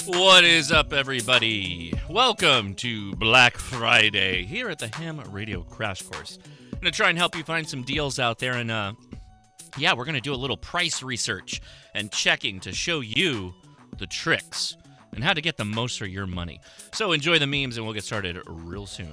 What is up, everybody? Welcome to Black Friday here at the Ham Radio Crash Course. I'm going to try and help you find some deals out there, and we're going to do a little price research and checking to show you the tricks and how to get the most for your money. So enjoy the memes, and we'll get started real soon.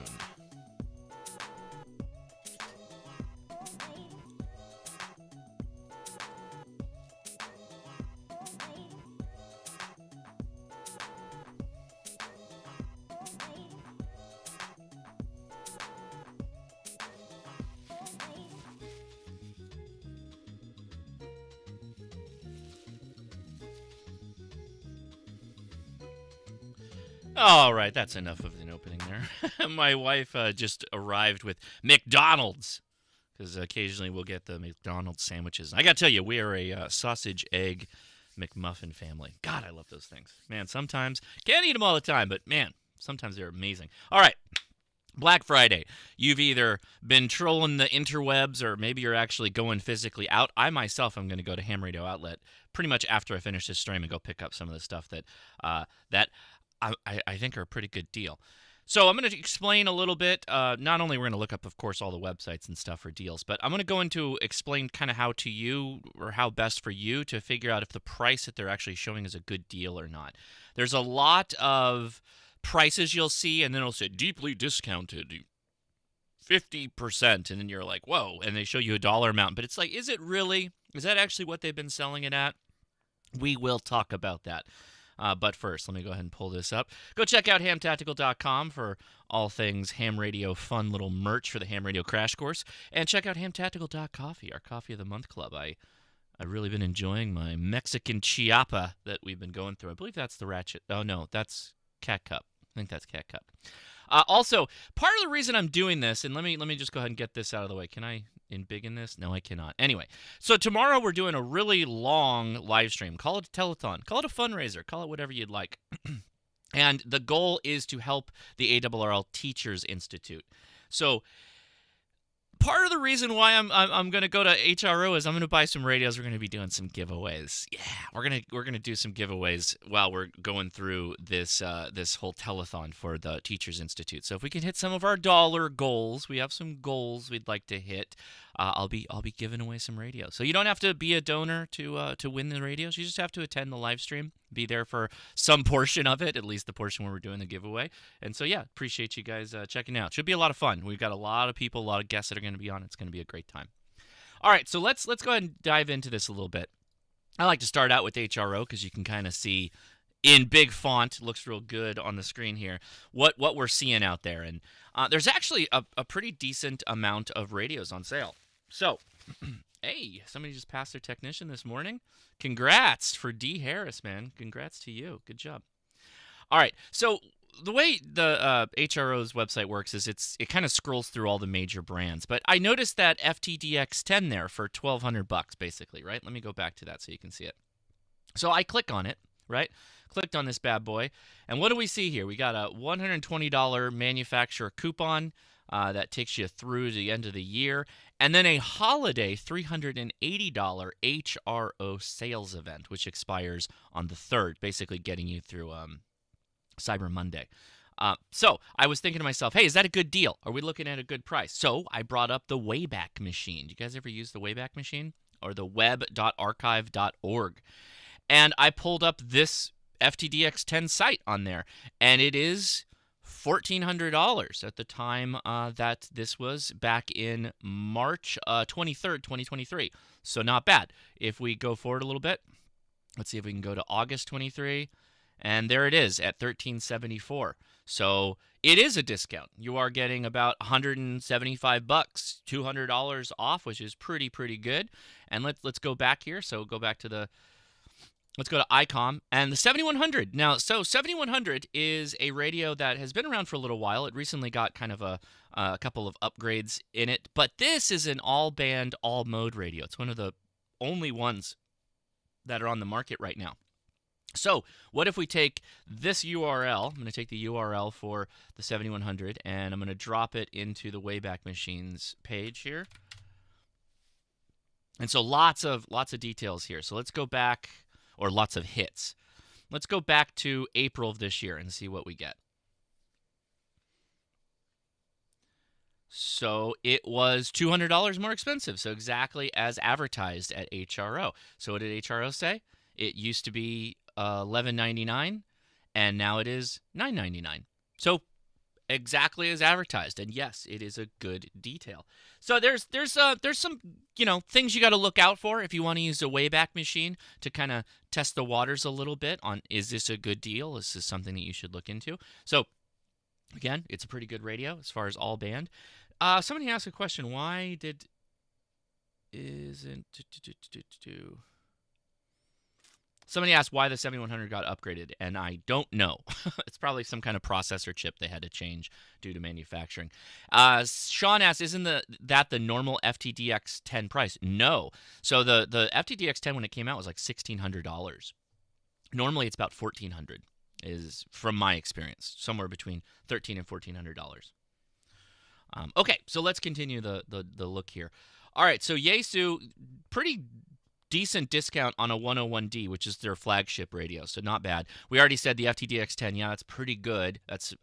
All right, that's enough of an opening there. My wife just arrived with McDonald's, because occasionally we'll get the McDonald's sandwiches. I got to tell you, we are a sausage, egg, McMuffin family. God, I love those things. Man, sometimes, can't eat them all the time, but man, sometimes they're amazing. All right, Black Friday. You've either been trolling the interwebs or maybe you're actually going physically out. I myself am going to go to Ham Radio Outlet pretty much after I finish this stream and go pick up some of the stuff that I think are a pretty good deal. So I'm going to explain a little bit. Not only we're going to look up, of course, all the websites and stuff for deals, but I'm going to go into explain kind of how to you or how best for you to figure out if the price that they're actually showing is a good deal or not. There's a lot of prices you'll see, and then it'll say deeply discounted 50%, and then you're like, whoa, and they show you a dollar amount. But it's like, is it really? Is that actually what they've been selling it at? We will talk about that. But first, let me go ahead and pull this up. Go check out hamtactical.com for all things ham radio fun little merch for the ham radio crash course. And check out hamtactical.coffee, our coffee of the month club. I've really been enjoying my Mexican chiapa that we've been going through. I believe that's the ratchet. Oh, no, that's Cat Cup. I think that's Cat Cup. Also, part of the reason I'm doing this, and let me just go ahead and get this out of the way. Can I embiggen this? No, I cannot. Anyway, so tomorrow we're doing a really long live stream. Call it a telethon. Call it a fundraiser. Call it whatever you'd like. And the goal is to help the ARRL Teachers Institute. So part of the reason why I'm going to go to HRO is I'm going to buy some radios. We're going to be doing some giveaways. Yeah, we're going to do some giveaways while we're going through this whole telethon for the Teachers Institute. So if we can hit some of our dollar goals, we have some goals we'd like to hit. I'll be giving away some radios. So you don't have to be a donor to win the radios. You just have to attend the live stream, be there for some portion of it, at least the portion where we're doing the giveaway. And so yeah, appreciate you guys checking out. Should be a lot of fun. We've got a lot of people, a lot of guests that are going to be on. It's going to be a great time. All right, so let's go ahead and dive into this a little bit. I like to start out with HRO because you can kind of see in big font, looks real good on the screen here, what we're seeing out there. And there's actually a pretty decent amount of radios on sale. So, hey, somebody just passed their technician this morning. Congrats for D. Harris, man. Congrats to you. Good job. All right, so the way the HRO's website works is it kind of scrolls through all the major brands. But I noticed that FTDX10 there for $1,200 basically, right? Let me go back to that so you can see it. So I click on it, right? Clicked on this bad boy. And what do we see here? We got a $120 manufacturer coupon that takes you through the end of the year. And then a holiday $380 HRO sales event, which expires on the 3rd, basically getting you through Cyber Monday. So I was thinking to myself, hey, is that a good deal? Are we looking at a good price? So I brought up the Wayback Machine. Do you guys ever use the Wayback Machine? Or the web.archive.org. And I pulled up this FTDX10 site on there, and it is $1,400 at the time that this was back in March 23rd, 2023. So not bad. If we go forward a little bit, let's see if we can go to August 23, and there it is at $1,374. So it is a discount. You are getting about $175, $200 off, which is pretty good. And let's go back here. So go back to the let's go to Icom and the 7100. Now, so 7100 is a radio that has been around for a little while. It recently got kind of a couple of upgrades in it, but this is an all-band, all-mode radio. It's one of the only ones that are on the market right now. So what if we take this URL? I'm going to take the URL for the 7100, and I'm going to drop it into the Wayback Machines page here. And so lots of details here. So let's go back, or lots of hits. Let's go back to April of this year and see what we get. So it was $200 more expensive, so exactly as advertised at HRO. So what did HRO say? It used to be $11.99, and now it is $9.99. So exactly as advertised, and yes, it is a good detail. So there's some things you got to look out for if you want to use a Wayback Machine to kind of test the waters a little bit on, is this a good deal? Is this something that you should look into? So again, it's a pretty good radio as far as all band. Somebody asked a question. Why Somebody asked why the 7100 got upgraded, and I don't know. It's probably some kind of processor chip they had to change due to manufacturing. Sean asked, isn't that the normal FTDX 10 price? No. So the FTDX 10 when it came out was like $1,600. Normally it's about $1,400. Is from my experience, somewhere between $1,300 and $1,400. Okay, so let's continue the look here. All right, so Yaesu, pretty decent discount on a 101D, which is their flagship radio, so not bad. We already said the FTDX10, yeah, that's pretty good. That's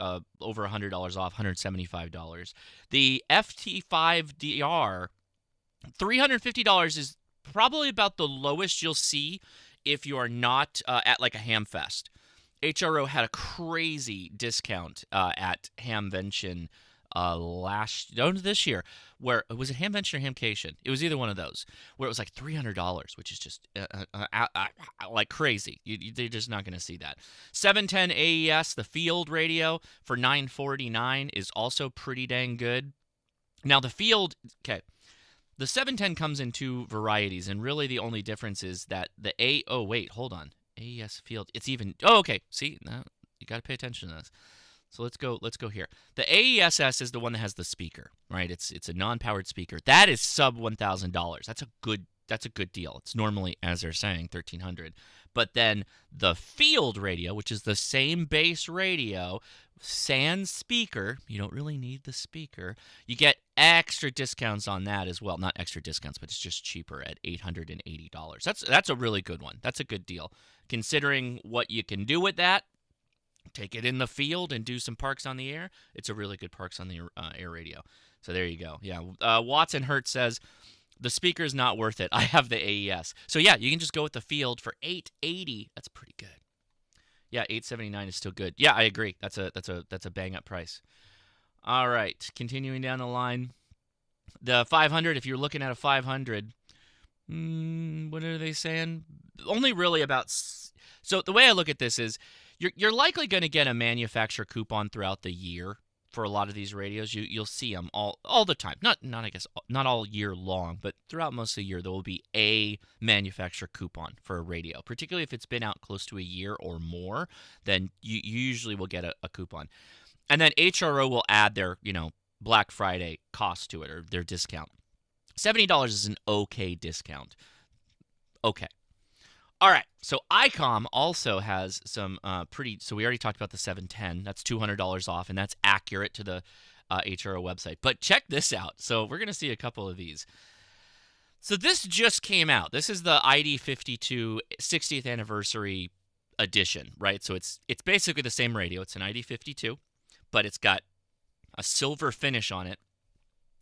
over $100 off, $175. The FT5DR, $350 is probably about the lowest you'll see if you are not at like a Hamfest. HRO had a crazy discount at Hamvention this year. Where was it, Hamvention or Hamcation? It was either one of those. Where it was like $300, which is just like crazy. They're just not going to see that. 710 AES, the field radio for $949 is also pretty dang good. Now the field, okay. The 710 comes in two varieties, and really the only difference is that the AES field, it's even, okay, see, now you got to pay attention to this. So let's go here. The AESS is the one that has the speaker, right? It's a non-powered speaker. That is sub $1,000. That's a good deal. It's normally, as they're saying, $1,300. But then the field radio, which is the same base radio, sans speaker, you don't really need the speaker. You get extra discounts on that as well. Not extra discounts, but it's just cheaper at $880. That's a really good one. That's a good deal. Considering what you can do with that, take it in the field and do some parks on the air. It's a really good parks on the air radio. So there you go. Yeah. Watson Hertz says, the speaker's not worth it. I have the AES. So yeah, you can just go with the field for $880. That's pretty good. Yeah, $879 is still good. Yeah, I agree. That's a bang up price. All right, continuing down the line. The 500, if you're looking at a 500, what are they saying? Only really about. So the way I look at this is, you're likely going to get a manufacturer coupon throughout the year for a lot of these radios. You'll see them all the time. Not I guess not all year long, but throughout most of the year there will be a manufacturer coupon for a radio. Particularly if it's been out close to a year or more, then you usually will get a coupon. And then HRO will add their, Black Friday cost to it, or their discount. $70 is an okay discount. Okay. All right, so Icom also has some so we already talked about the 710. That's $200 off, and that's accurate to the HRO website. But check this out. So we're going to see a couple of these. So this just came out. This is the ID52 60th anniversary edition, right? So it's basically the same radio. It's an ID52, but it's got a silver finish on it,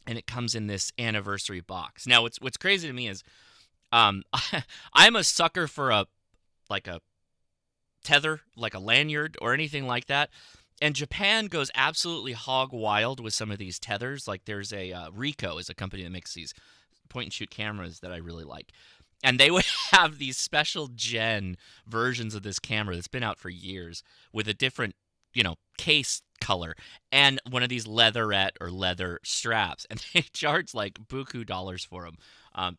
and it comes in this anniversary box. Now, what's crazy to me is, I'm a sucker for a tether, like a lanyard or anything like that. And Japan goes absolutely hog wild with some of these tethers. Like there's a Ricoh is a company that makes these point and shoot cameras that I really like. And they would have these special gen versions of this camera that's been out for years with a different, case color and one of these leatherette or leather straps. And they charge like buku dollars for them.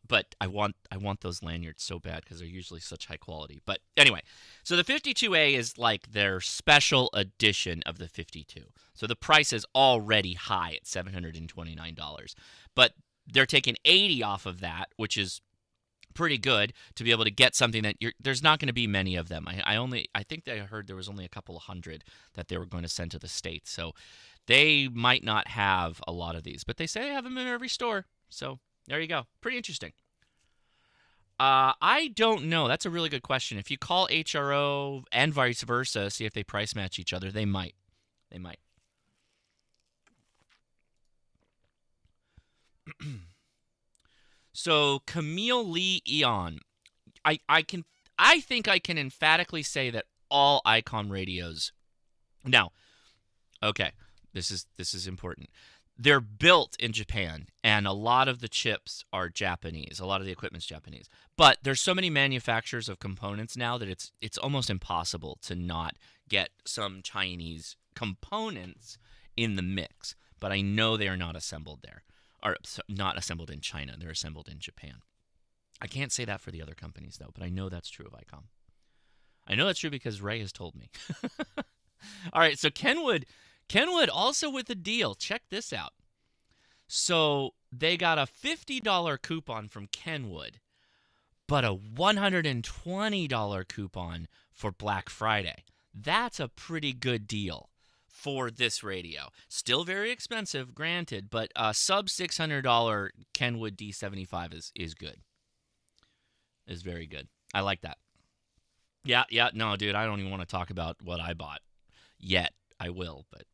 But I want those lanyards so bad because they're usually such high quality. But anyway, so the 52A is like their special edition of the 52. So the price is already high at $729. But they're taking $80 off of that, which is pretty good to be able to get something that there's not going to be many of them. I think I heard there was only a couple of hundred that they were going to send to the States. So they might not have a lot of these, but they say they have them in every store. So there you go. Pretty interesting. I don't know. That's a really good question. If you call HRO and vice versa, see if they price match each other, they might. They might. So Camille Lee Eon, I think I can emphatically say that all Icom radios. Now, okay, this is important. They're built in Japan, and a lot of the chips are Japanese. A lot of the equipment's Japanese. But there's so many manufacturers of components now that it's almost impossible to not get some Chinese components in the mix. But I know they are not assembled there, or not assembled in China. They're assembled in Japan. I can't say that for the other companies, though, but I know that's true of Icom. I know that's true because Ray has told me. All right, so Kenwood also with a deal. Check this out. So they got a $50 coupon from Kenwood, but a $120 coupon for Black Friday. That's a pretty good deal for this radio. Still very expensive, granted, but a sub $600 Kenwood D75 is good. Is very good. I like that. Yeah, no, dude, I don't even want to talk about what I bought yet. I will, but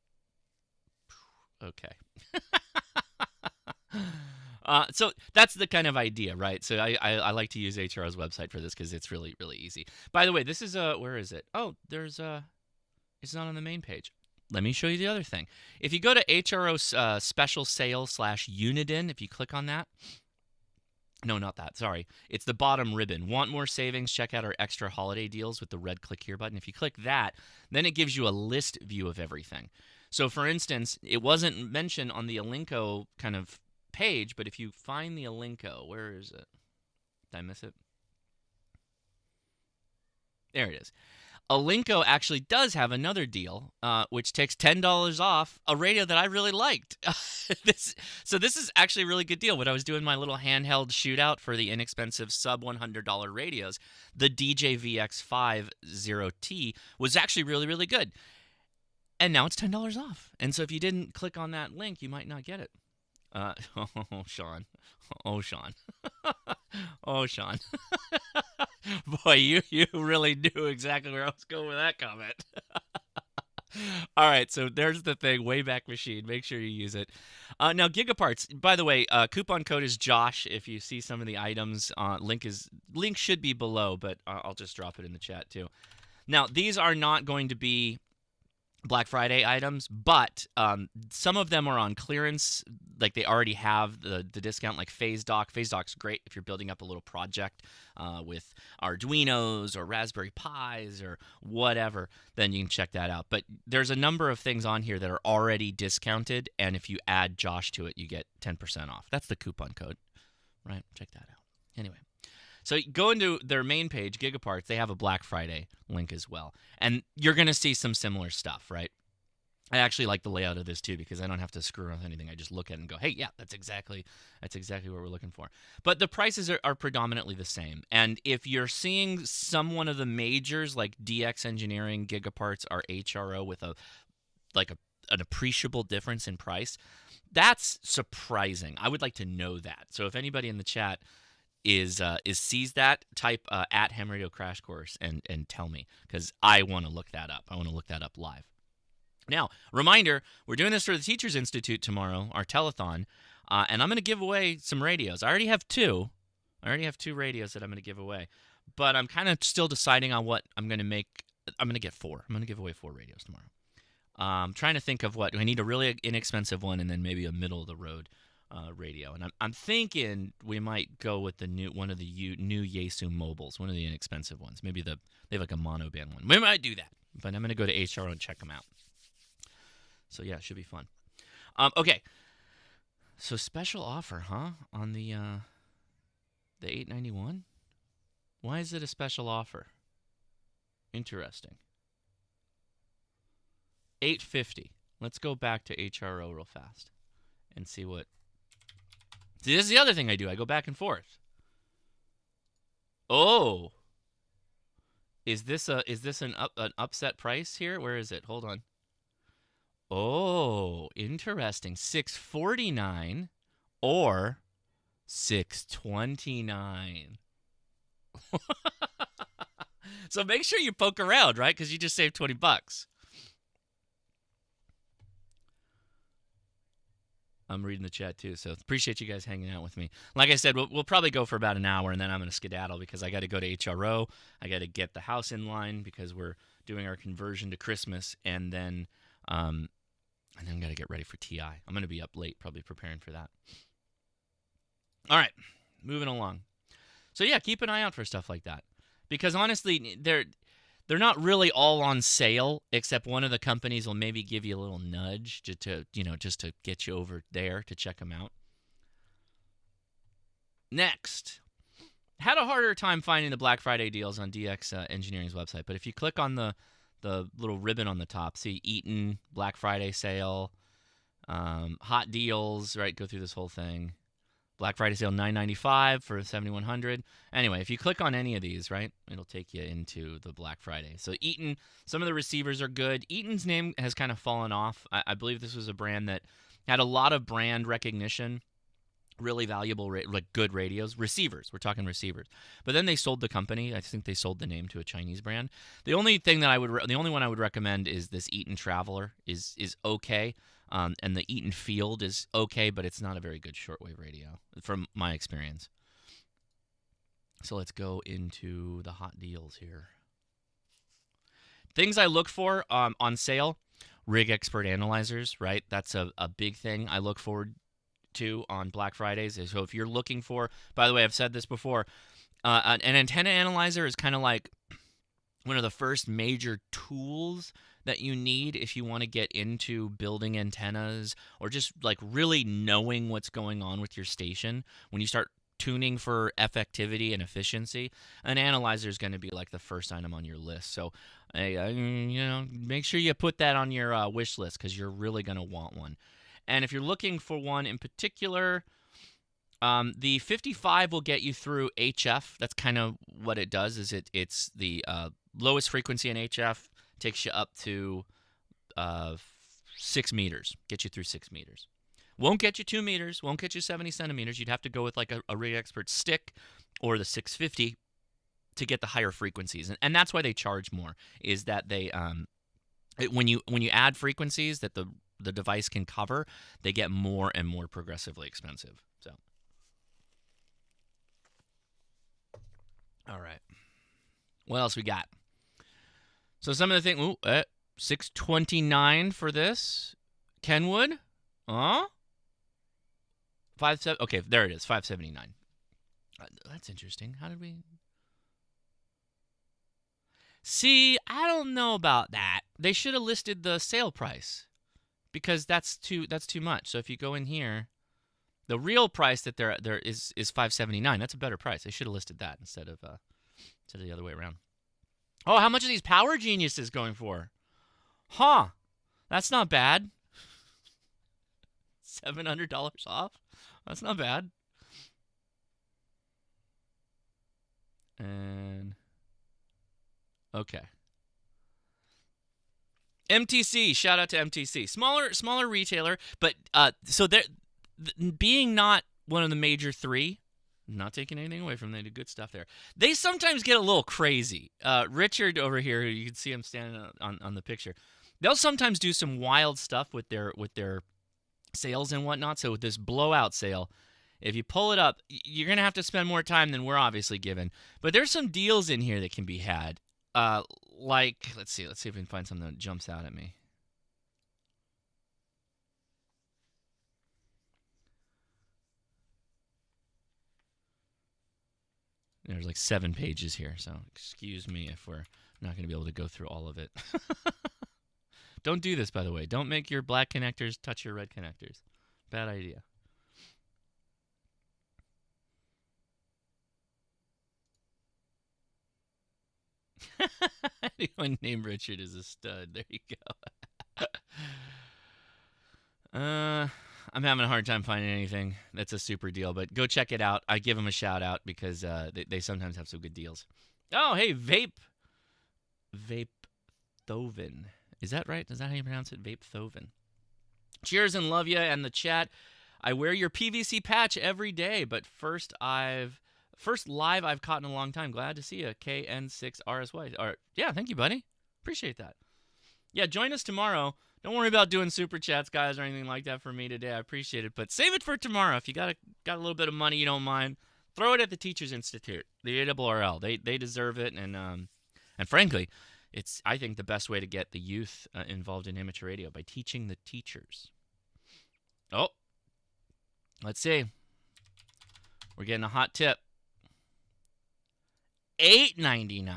okay. So that's the kind of idea, right? So I like to use HRO's website for this because it's really, really easy. By the way, this is where is it? Oh, it's not on the main page. Let me show you the other thing. If you go to HRO special sales /Uniden, if you click on that. No, not that. Sorry. It's the bottom ribbon. Want more savings? Check out our extra holiday deals with the red click here button. If you click that, then it gives you a list view of everything. So, for instance, it wasn't mentioned on the Elinco kind of page, but if you find the Elinco, where is it? Did I miss it? There it is. Elinco actually does have another deal, which takes $10 off a radio that I really liked. This is actually a really good deal. When I was doing my little handheld shootout for the inexpensive sub $100 radios, the DJVX50T was actually really, really good. And now it's $10 off. And so if you didn't click on that link, you might not get it. Sean. Oh, Sean. Oh, Sean. Boy, you really knew exactly where I was going with that comment. All right, so there's the thing, Wayback Machine. Make sure you use it. Now, GigaParts, by the way, coupon code is Josh. If you see some of the items, link should be below, but I'll just drop it in the chat too. Now, these are not going to be Black Friday items, but some of them are on clearance. Like they already have the discount, like PhaseDock. PhaseDock's great if you're building up a little project with Arduinos or Raspberry Pis or whatever, then you can check that out. But there's a number of things on here that are already discounted, and if you add Josh to it, you get 10% off. That's the coupon code, right? Check that out. Anyway. So go into their main page, GigaParts. They have a Black Friday link as well. And you're going to see some similar stuff, right? I actually like the layout of this too because I don't have to screw around with anything. I just look at it and go, hey, yeah, that's exactly what we're looking for. But the prices are predominantly the same. And if you're seeing one of the majors like DX Engineering, GigaParts, or HRO with an appreciable difference in price, that's surprising. I would like to know that. So if anybody in the chat sees that, type at Ham Radio Crash Course and tell me, because I want to look that up. I want to look that up live. Now, reminder, we're doing this for the Teachers Institute tomorrow, our telethon, and I'm going to give away some radios. I already have two. Radios that I'm going to give away, but I'm kind of still deciding on what I'm going to make. I'm going to get 4. I'm going to give away 4 radios tomorrow. I'm trying to think of what. I need a really inexpensive one and then maybe a middle-of-the-road radio, and I'm thinking we might go with one of the new Yaesu mobiles, one of the inexpensive ones. Maybe they have like a monoband one. We might do that, but I'm going to go to HRO and check them out. So yeah, it should be fun. Okay, so special offer, huh? On the 891. Why is it a special offer? Interesting. 850. Let's go back to HRO real fast and see what. See, this is the other thing I do. I go back and forth. Oh, is this an upset price here? Where is it? Hold on. Oh, interesting. $649 or $629. So make sure you poke around, right? Because you just saved $20. I'm reading the chat too, so appreciate you guys hanging out with me. Like I said, we'll probably go for about an hour, and then I'm going to skedaddle because I got to go to HRO. I got to get the house in line because we're doing our conversion to Christmas, and then got to get ready for TI. I'm going to be up late, probably preparing for that. All right, moving along. So yeah, keep an eye out for stuff like that because honestly, they're not really all on sale, except one of the companies will maybe give you a little nudge just to get you over there to check them out. Next, had a harder time finding the Black Friday deals on DX Engineering's website, but if you click on the little ribbon on the top, see Eaton, Black Friday sale, hot deals, right? Go through this whole thing. Black Friday sale $995 for $7,100. Anyway, if you click on any of these, right, it'll take you into the Black Friday. So Eaton, some of the receivers are good. Eaton's name has kind of fallen off. I believe this was a brand that had a lot of brand recognition, really valuable, good radios, receivers. We're talking receivers. But then they sold the company. I think they sold the name to a Chinese brand. The only one I would recommend is this Eaton Traveler is okay. And the Eaton Field is okay, but it's not a very good shortwave radio from my experience. So let's go into the hot deals here. Things I look for on sale, Rig Expert analyzers, right? That's a big thing I look forward to on Black Fridays. So if you're looking for, by the way, I've said this before, an antenna analyzer is kind of like one of the first major tools that you need if you want to get into building antennas or just like really knowing what's going on with your station. When you start tuning for effectivity and efficiency, an analyzer is going to be like the first item on your list. So, make sure you put that on your wish list because you're really going to want one. And if you're looking for one in particular, the 55 will get you through HF. That's kind of what it does. It's the lowest frequency in HF. Takes you up to 6 meters. Get you through 6 meters. Won't get you 2 meters. Won't get you 70 centimeters. You'd have to go with like a Rig Expert stick or the 650 to get the higher frequencies. And that's why they charge more. Is that they when you add frequencies that the device can cover, they get more and more progressively expensive. So, all right. What else we got? So some of the things, $629 for this. Kenwood, okay, there it is, $579. That's interesting. How did we? See, I don't know about that. They should have listed the sale price because that's too much. So if you go in here, the real price that there is $579. That's a better price. They should have listed that instead of the other way around. Oh, how much are these Power Geniuses going for? Huh. That's not bad. $700 off? That's not bad. And okay. MTC, shout out to MTC. Smaller retailer, but so they're being not one of the major three. Not taking anything away from them. They do good stuff there. They sometimes get a little crazy. Richard over here, you can see him standing on the picture. They'll sometimes do some wild stuff with their sales and whatnot. So with this blowout sale, if you pull it up, you're going to have to spend more time than we're obviously given. But there's some deals in here that can be had. Let's see if we can find something that jumps out at me. There's like 7 pages here, so excuse me if we're not going to be able to go through all of it. Don't do this, by the way. Don't make your black connectors touch your red connectors. Bad idea. Anyone named Richard is a stud. There you go. I'm having a hard time finding anything that's a super deal, but go check it out. I give them a shout out because they sometimes have some good deals. Oh, hey, Vape Thoven. Is that right? Is that how you pronounce it? Vape Thoven. Cheers and love ya and the chat. I wear your PVC patch every day, but first I've First live I've caught in a long time. Glad to see you, KN6RSY. Yeah, thank you, buddy. Appreciate that. Yeah, join us tomorrow. Don't worry about doing super chats, guys, or anything like that for me today. I appreciate it, but save it for tomorrow. If you got a little bit of money you don't mind, throw it at the Teachers Institute, the ARRL. They deserve it, and frankly, it's, I think, the best way to get the youth involved in amateur radio, by teaching the teachers. Oh, let's see. We're getting a hot tip. $8.99.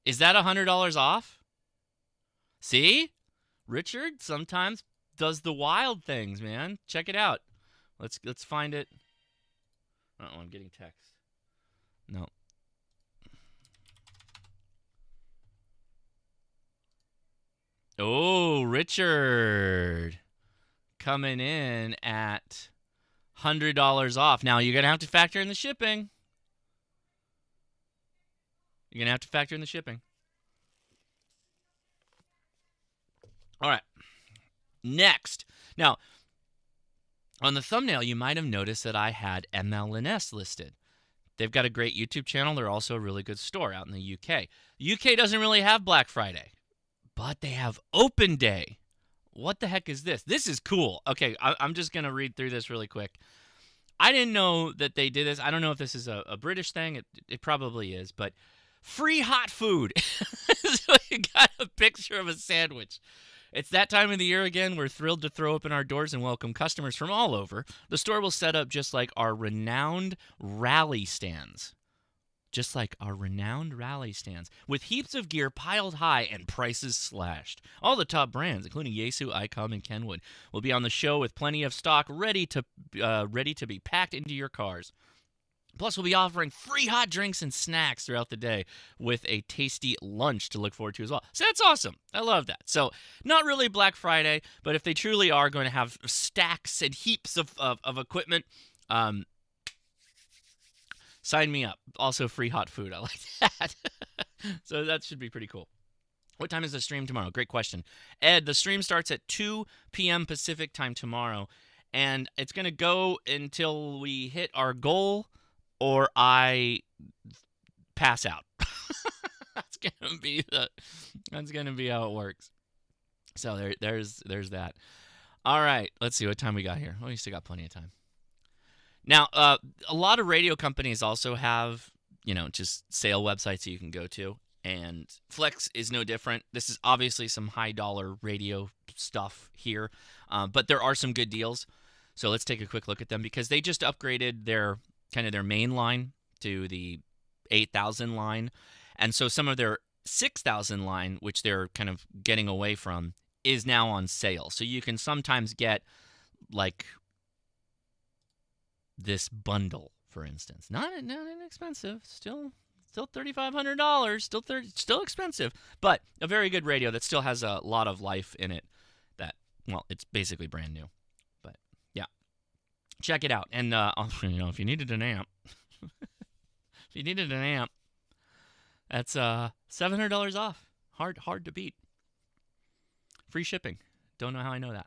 Is that $100 off? See? Richard sometimes does the wild things, man. Check it out. Let's find it. Oh, I'm getting text. No. Oh, Richard coming in at $100 off. Now, you're going to have to factor in the shipping. You're going to have to factor in the shipping. All right. Next. Now, on the thumbnail, you might have noticed that I had ML&S listed. They've got a great YouTube channel. They're also a really good store out in the UK. The UK doesn't really have Black Friday, but they have Open Day. What the heck is this? This is cool. Okay, I'm just going to read through this really quick. I didn't know that they did this. I don't know if this is a British thing. It probably is, but free hot food. So you got a picture of a sandwich. It's that time of the year again. We're thrilled to throw open our doors and welcome customers from all over. The store will set up just like our renowned rally stands. Just like our renowned rally stands, with heaps of gear piled high and prices slashed. All the top brands, including Yaesu, Icom, and Kenwood, will be on the show with plenty of stock ready to be packed into your cars. Plus, we'll be offering free hot drinks and snacks throughout the day, with a tasty lunch to look forward to as well. So that's awesome. I love that. So not really Black Friday, but if they truly are going to have stacks and heaps of equipment, sign me up. Also free hot food. I like that. So that should be pretty cool. What time is the stream tomorrow? Great question. Ed, the stream starts at 2 p.m. Pacific time tomorrow, and it's going to go until we hit our goal or I pass out. That's going to be how it works. So there's that. All right, let's see what time we got here. Oh, we still got plenty of time. Now, a lot of radio companies also have, just sale websites that you can go to, and Flex is no different. This is obviously some high-dollar radio stuff here, but there are some good deals. So let's take a quick look at them, because they just upgraded their main line to the 8,000 line, and so some of their 6,000 line, which they're kind of getting away from, is now on sale. So you can sometimes get, like, this bundle, for instance. Not inexpensive, still $3,500, still expensive, but a very good radio that still has a lot of life in it. That, well, it's basically brand new, but yeah, check it out. And if you needed an amp, that's $700 off. Hard to beat. Free shipping. Don't know how I know that.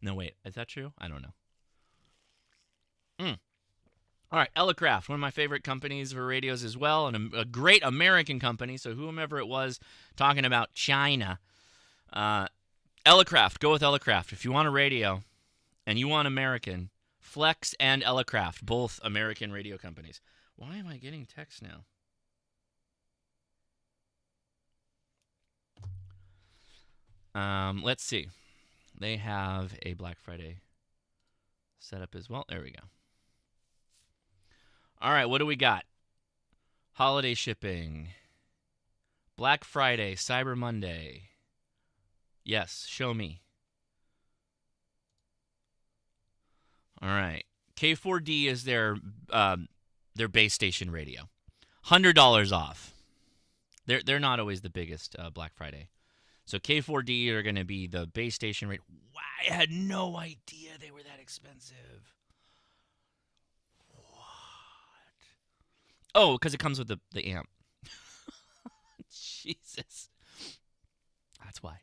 No, wait, is that true? I don't know. All right, Elecraft, one of my favorite companies for radios as well, and a great American company. So whomever it was talking about China, Elecraft, go with Elecraft. If you want a radio and you want American, Flex and Elecraft, both American radio companies. Why am I getting text now? Let's see. They have a Black Friday setup as well. There we go. All right, what do we got? Holiday shipping. Black Friday, Cyber Monday. Yes, show me. All right. K4D is their base station radio. $100 off. They're not always the biggest Black Friday. So K4D are going to be the base station radio. Wow, I had no idea they were that expensive. Oh, because it comes with the amp. Jesus. That's why.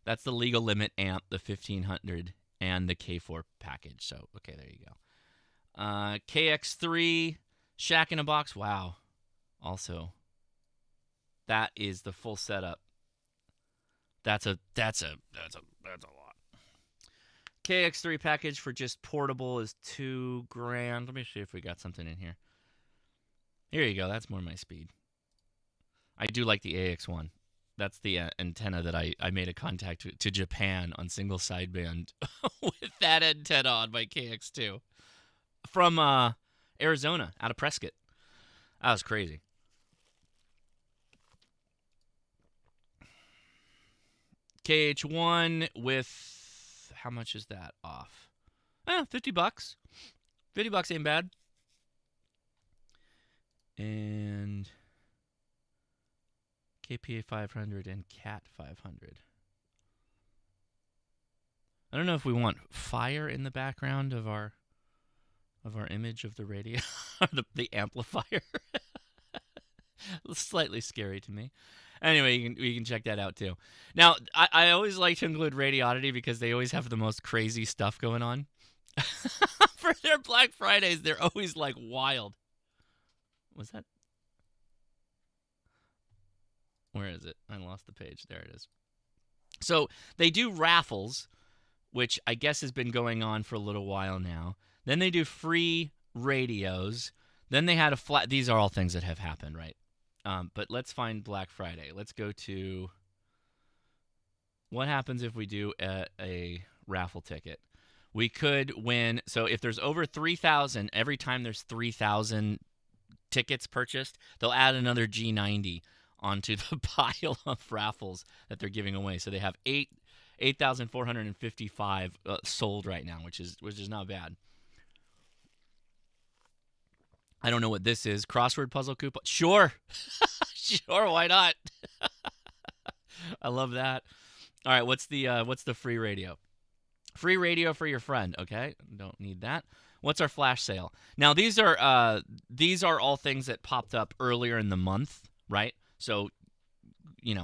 That's the legal limit amp, the 1500, and the K4 package. So, okay, there you go. KX3 Shack in a Box. Wow. Also, that is the full setup. That's a lot. KX3 package for just portable is $2,000. Let me see if we got something in here. Here you go. That's more my speed. I do like the AX1. That's the antenna that I made a contact to Japan on single sideband with that antenna on my KX2 from Arizona, out of Prescott. That was crazy. KH1 with, how much is that off? $50. $50 ain't bad. And KPA 500 and CAT 500. I don't know if we want fire in the background of our image of the radio, the amplifier. Slightly scary to me. Anyway, you can check that out too. Now, I always like to include Radioddity because they always have the most crazy stuff going on. For their Black Fridays, they're always like wild. Was that? Where is it? I lost the page. There it is. So they do raffles, which I guess has been going on for a little while now. Then they do free radios. Then they had a flat. These are all things that have happened, right? But let's find Black Friday. Let's go to what happens if we do a raffle ticket. We could win. So if there's over 3,000, every time there's 3,000 tickets purchased, they'll add another G90 onto the pile of raffles that they're giving away. So they have 8,455 sold right now, which is not bad. I don't know what this is. Crossword puzzle coupon. Sure. Sure, why not? I love that. All right, what's the free radio? Free radio for your friend, okay? Don't need that. What's our flash sale? Now, these are all things that popped up earlier in the month, right? So,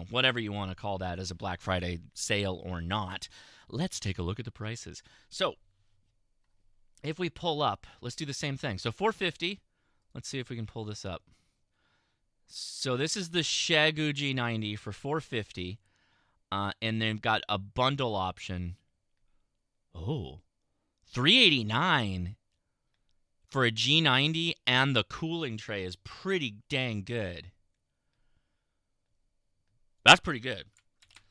whatever you want to call that as a Black Friday sale or not. Let's take a look at the prices. So, if we pull up, let's do the same thing. So, $450. Let's see if we can pull this up. So this is the Xiegu G90 for $450, and they've got a bundle option. Oh, $389 for a G90, and the cooling tray is pretty dang good. That's pretty good.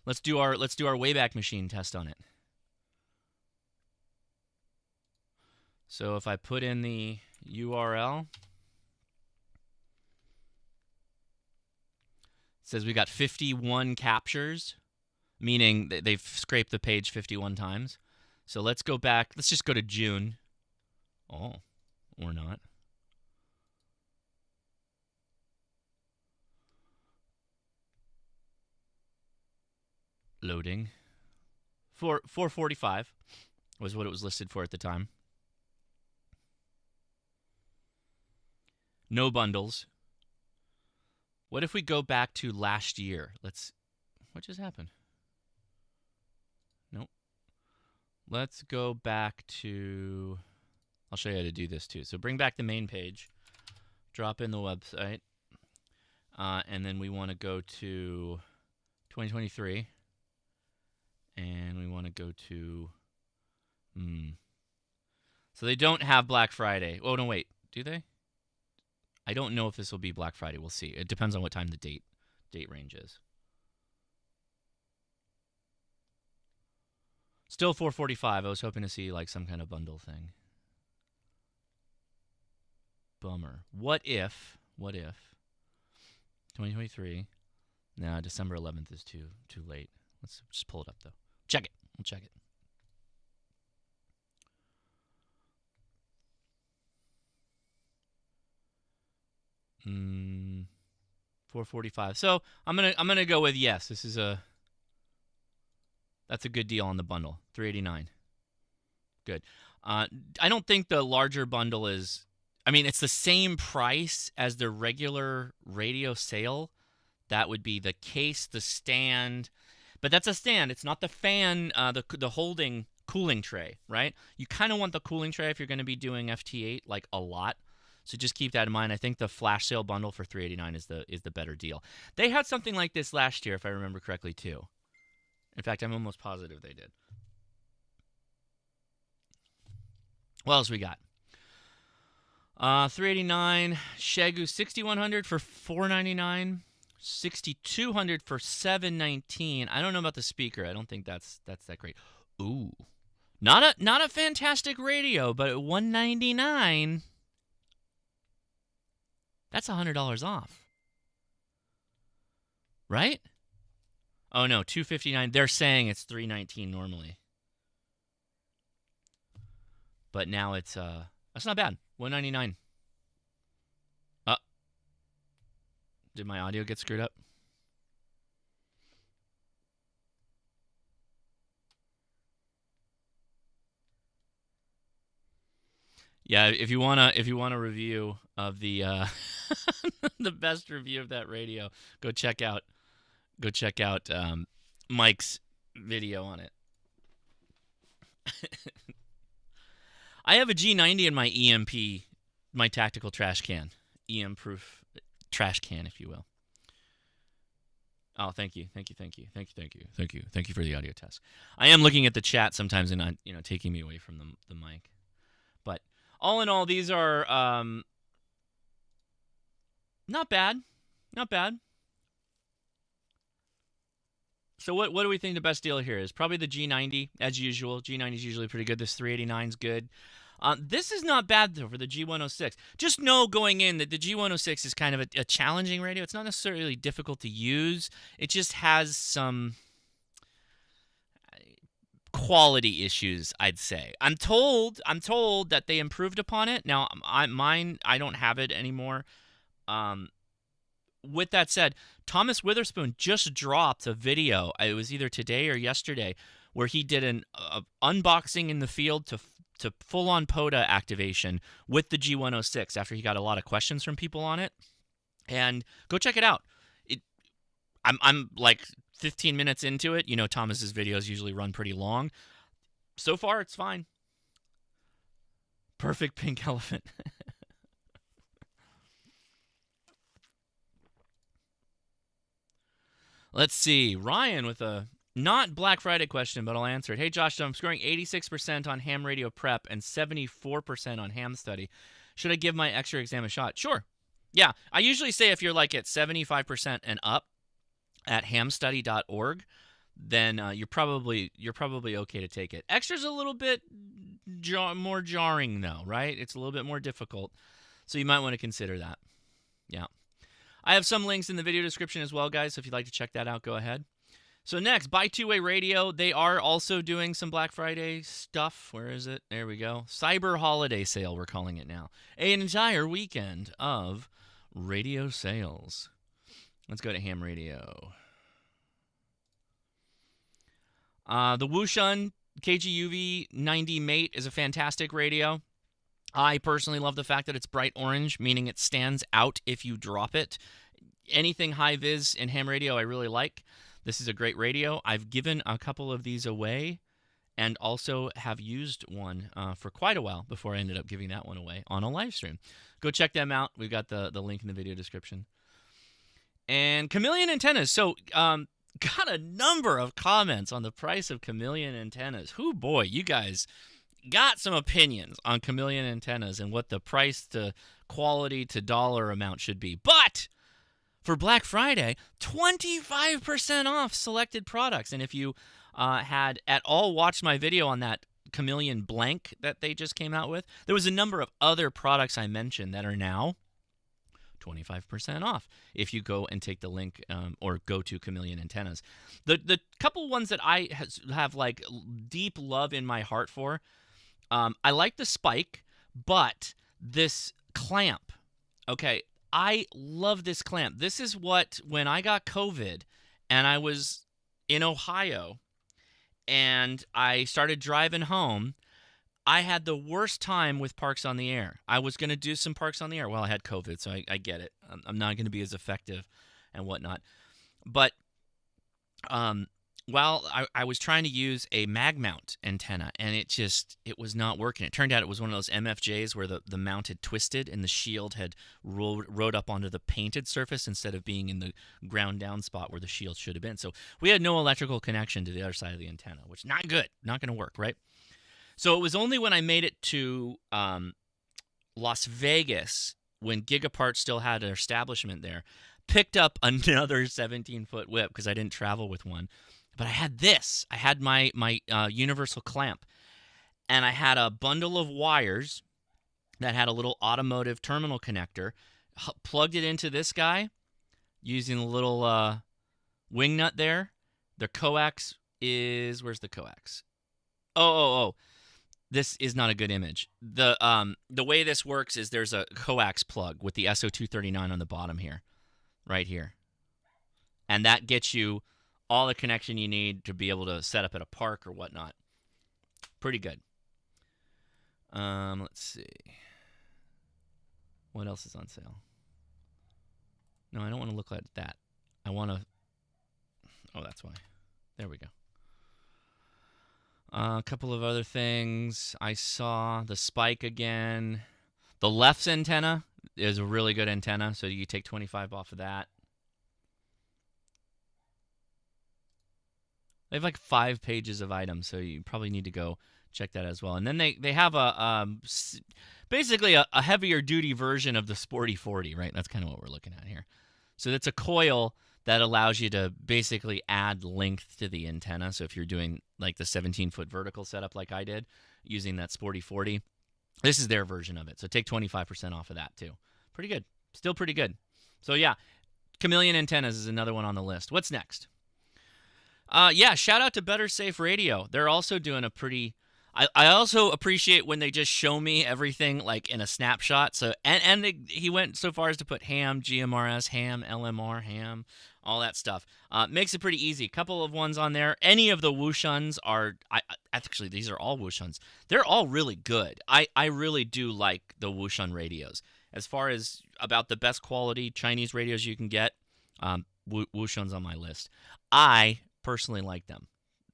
Let's do our Wayback Machine test on it. So if I put in the URL. It says we got 51 captures, meaning they've scraped the page 51 times. So let's go back. Let's just go to June. Oh, or not. Loading. 445 was what it was listed for at the time. No bundles. What if we go back to last year? What just happened? Nope. Let's go back to, I'll show you how to do this too. So bring back the main page, drop in the website, and then we want to go to 2023, and we want to go to, so they don't have Black Friday. Oh, no, wait. Do they? I don't know if this will be Black Friday. We'll see. It depends on what time the date range is. Still $445. I was hoping to see like some kind of bundle thing. Bummer. What if 2023? No, December 11th is too late. Let's just pull it up though. Check it. We'll check it. $445. So I'm gonna go with yes. That's a good deal on the bundle. $389. Good. I don't think the larger bundle is. I mean, it's the same price as the regular radio sale. That would be the case, the stand, but that's a stand. It's not the fan, the holding cooling tray, right? You kind of want the cooling tray if you're going to be doing FT8 like a lot. So just keep that in mind. I think the flash sale bundle for $389 is the better deal. They had something like this last year, if I remember correctly, too. In fact, I'm almost positive they did. What else we got? $389, Xiegu 6100 for $499, 6200 for $719. I don't know about the speaker. I don't think that's that great. Ooh, not a fantastic radio, but at $199, that's $100 off, right? Oh no, $259. They're saying it's $319 normally, but now it's that's not bad. $199. Did my audio get screwed up? Yeah, if you want a review of the the best review of that radio, go check out Mike's video on it. I have a G90 in my EMP, my tactical trash can, EM-proof trash can, if you will. Oh, thank you for the audio test. I am looking at the chat sometimes and not, taking me away from the mic. But all in all, these are not bad. So what do we think the best deal here is? Probably the G90, as usual. G90 is usually pretty good. This 389 is good. This is not bad, though, for the G106. Just know going in that the G106 is kind of a challenging radio. It's not necessarily difficult to use. It just has some quality issues, I'd say. I'm told that they improved upon it. Now, I don't have it anymore. With that said, Thomas Witherspoon just dropped a video. It was either today or yesterday, where he did an unboxing in the field to full-on POTA activation with the G106 after he got a lot of questions from people on it. And go check it out. I'm like 15 minutes into it. Thomas's videos usually run pretty long. So far, it's fine. Perfect pink elephant. Let's see. Ryan with a not Black Friday question, but I'll answer it. Hey, Josh, I'm scoring 86% on ham radio prep and 74% on ham study. Should I give my extra exam a shot? Sure. Yeah, I usually say if you're like at 75% and up at hamstudy.org, then you're probably okay to take it. Extra's a little bit more jarring, though, right? It's a little bit more difficult, so you might want to consider that. Yeah. I have some links in the video description as well, guys, so if you'd like to check that out, go ahead. So next, Buy Two-Way Radio. They are also doing some Black Friday stuff. Where is it? There we go. Cyber Holiday Sale, we're calling it now. An entire weekend of radio sales. Let's go to ham radio. The Wouxun KGUV 90 Mate is a fantastic radio. I personally love the fact that it's bright orange, meaning it stands out if you drop it. Anything high-vis in ham radio I really like. This is a great radio. I've given a couple of these away and also have used one for quite a while before I ended up giving that one away on a live stream. Go check them out. We've got the link in the video description. And Chameleon antennas. So got a number of comments on the price of Chameleon antennas. Whoo, boy, you guys got some opinions on Chameleon antennas and what the price to quality to dollar amount should be. But for Black Friday, 25% off selected products. And if you had at all watched my video on that Chameleon blank that they just came out with, there was a number of other products I mentioned that are now 25% off if you go and take the link or go to Chameleon antennas. The couple ones that I have like deep love in my heart for, I like the spike, but this clamp, okay, I love this clamp. This is what, when I got COVID and I was in Ohio and I started driving home, I had the worst time with Parks on the Air. I was going to do some Parks on the Air. Well, I had COVID, so I get it. I'm not going to be as effective and whatnot. But Well, I was trying to use a mag mount antenna, and it was not working. It turned out it was one of those MFJs where the mount had twisted and the shield had rode up onto the painted surface instead of being in the ground down spot where the shield should have been. So we had no electrical connection to the other side of the antenna, which is not good. Not going to work, right? So it was only when I made it to Las Vegas, when GigaParts still had an establishment there, picked up another 17-foot whip because I didn't travel with one. But I had this. I had my universal clamp, and I had a bundle of wires that had a little automotive terminal connector. Plugged it into this guy using the little wing nut there. The coax is... Where's the coax? Oh. This is not a good image. The way this works is there's a coax plug with the SO239 on the bottom here. Right here. And that gets you all the connection you need to be able to set up at a park or whatnot. Pretty good. Let's see. What else is on sale? No, I don't want to look at that. I want to... Oh, that's why. There we go. A couple of other things. I saw the Spike again. The Left's antenna is a really good antenna, so you take 25 off of that. They have like 5 pages of items, so you probably need to go check that as well. And then they have basically a heavier duty version of the Sporty 40, right? That's kind of what we're looking at here. So that's a coil that allows you to basically add length to the antenna. So if you're doing like the 17-foot vertical setup like I did, using that Sporty 40, this is their version of it. So take 25% off of that too. Pretty good. Still pretty good. So yeah, Chameleon antennas is another one on the list. What's next? Yeah, shout out to Better Safe Radio. They're also doing a pretty... I also appreciate when they just show me everything like in a snapshot. So he went so far as to put ham, GMRS, ham, LMR, ham, all that stuff. Makes it pretty easy. Couple of ones on there. Any of the Wouxuns are... Actually, these are all Wouxuns. They're all really good. I really do like the Wouxun radios. As far as about the best quality Chinese radios you can get, Wouxun's on my list. I personally like them.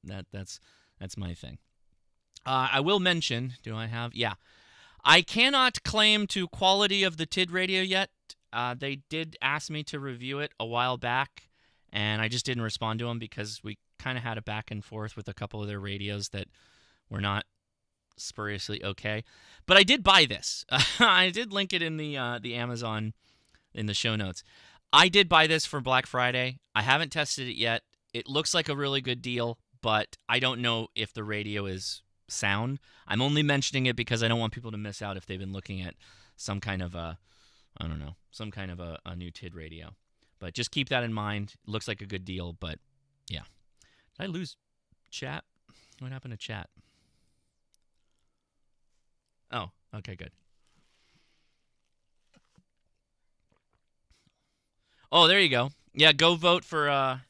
That's my thing. I will mention, do I have? Yeah. I cannot claim to quality of the Tidradio yet. They did ask me to review it a while back, and I just didn't respond to them because we kind of had a back and forth with a couple of their radios that were not spuriously okay. But I did buy this. I did link it in the Amazon in the show notes. I did buy this for Black Friday. I haven't tested it yet. It looks like a really good deal, but I don't know if the radio is sound. I'm only mentioning it because I don't want people to miss out if they've been looking at some kind of a, I don't know, some kind of a new TID radio. But just keep that in mind. It looks like a good deal, but yeah. Did I lose chat? What happened to chat? Oh, okay, good. Oh, there you go. Yeah, go vote for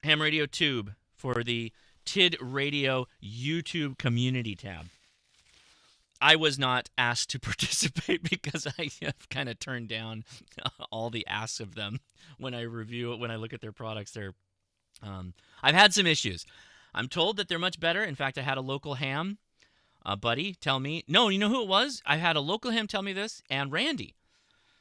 Ham Radio Tube for the TID Radio YouTube community tab. I was not asked to participate because I have kind of turned down all the asks of them when I review it, when I look at their products. I've had some issues. I'm told that they're much better. In fact, I had a local ham buddy tell me, no, you know who it was? I had a local ham tell me this, and Randy.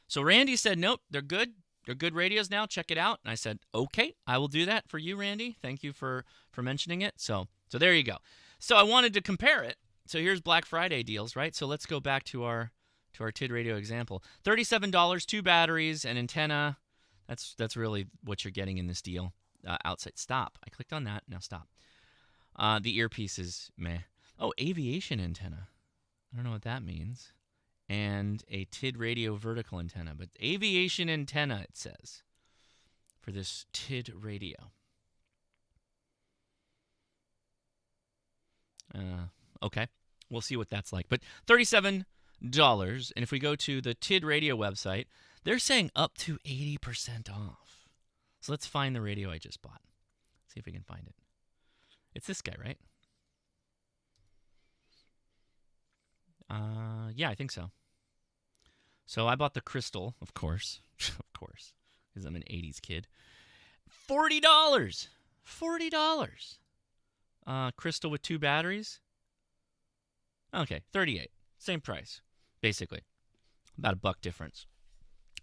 So Randy said, nope, they're good. They're good radios now. Check it out. And I said, okay, I will do that for you, Randy. Thank you for mentioning it. So there you go. So I wanted to compare it. So here's Black Friday deals, right? So let's go back to our TID radio example. $37, 2 batteries, an antenna. That's really what you're getting in this deal. Outside. Stop. I clicked on that. Now stop. The earpiece is meh. Oh, aviation antenna. I don't know what that means. And a TID radio vertical antenna. But aviation antenna, it says, for this TID radio. Okay, we'll see what that's like. But $37, and if we go to the TID radio website, they're saying up to 80% off. So let's find the radio I just bought. See if we can find it. It's this guy, right? Yeah, I think so. So I bought the Crystal, of course. Of course, because I'm an 80s kid. $40! $40. Crystal with 2 batteries. Okay, $38. Same price, basically. About $1 difference.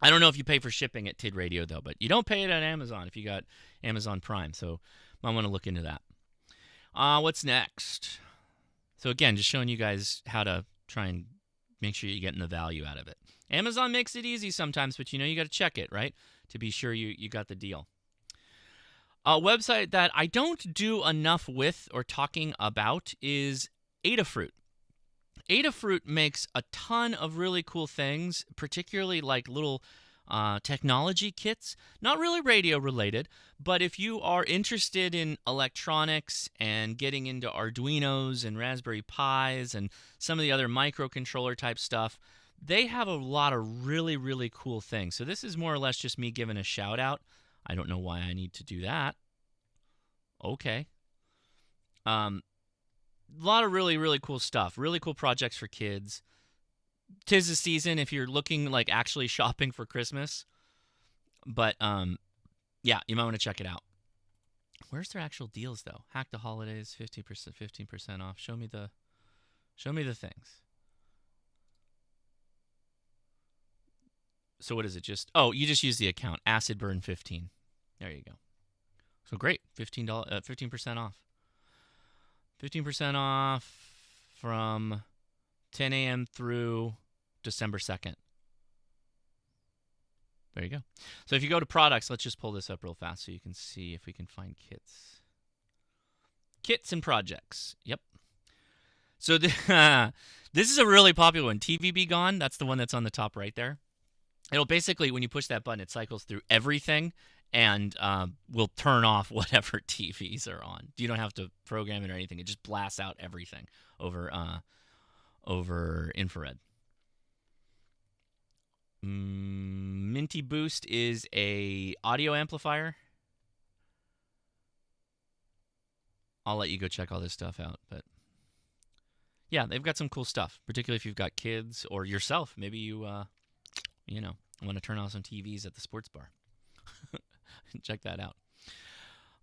I don't know if you pay for shipping at Tidradio, though, but you don't pay it at Amazon if you got Amazon Prime, so might want to look into that. What's next? So again, just showing you guys how to try and make sure you're getting the value out of it. Amazon makes it easy sometimes, but you got to check it, right, to be sure you got the deal. A website that I don't do enough with or talking about is Adafruit. Adafruit makes a ton of really cool things, particularly like little technology kits. Not really radio related, but if you are interested in electronics and getting into Arduinos and Raspberry Pis and some of the other microcontroller type stuff, they have a lot of really, really cool things. So this is more or less just me giving a shout out. I don't know why I need to do that. Okay. A lot of really, really cool stuff. Really cool projects for kids. 'Tis the season if you're looking like actually shopping for Christmas. But yeah, you might want to check it out. Where's their actual deals though? Hack the holidays, 15% off. Show me the things. So what is it? You just use the account AcidBurn15. There you go. So great, $15, 15% off. 15% off from 10 a.m. through December 2nd. There you go. So if you go to products, let's just pull this up real fast so you can see if we can find kits. Kits and projects. Yep. So this is a really popular one. TV Be Gone. That's the one that's on the top right there. It'll basically, when you push that button, it cycles through everything and will turn off whatever TVs are on. You don't have to program it or anything. It just blasts out everything over infrared. Minty Boost is a audio amplifier. I'll let you go check all this stuff out, but yeah, they've got some cool stuff, particularly if you've got kids or yourself. Maybe you want to turn on some TVs at the sports bar. Check that out.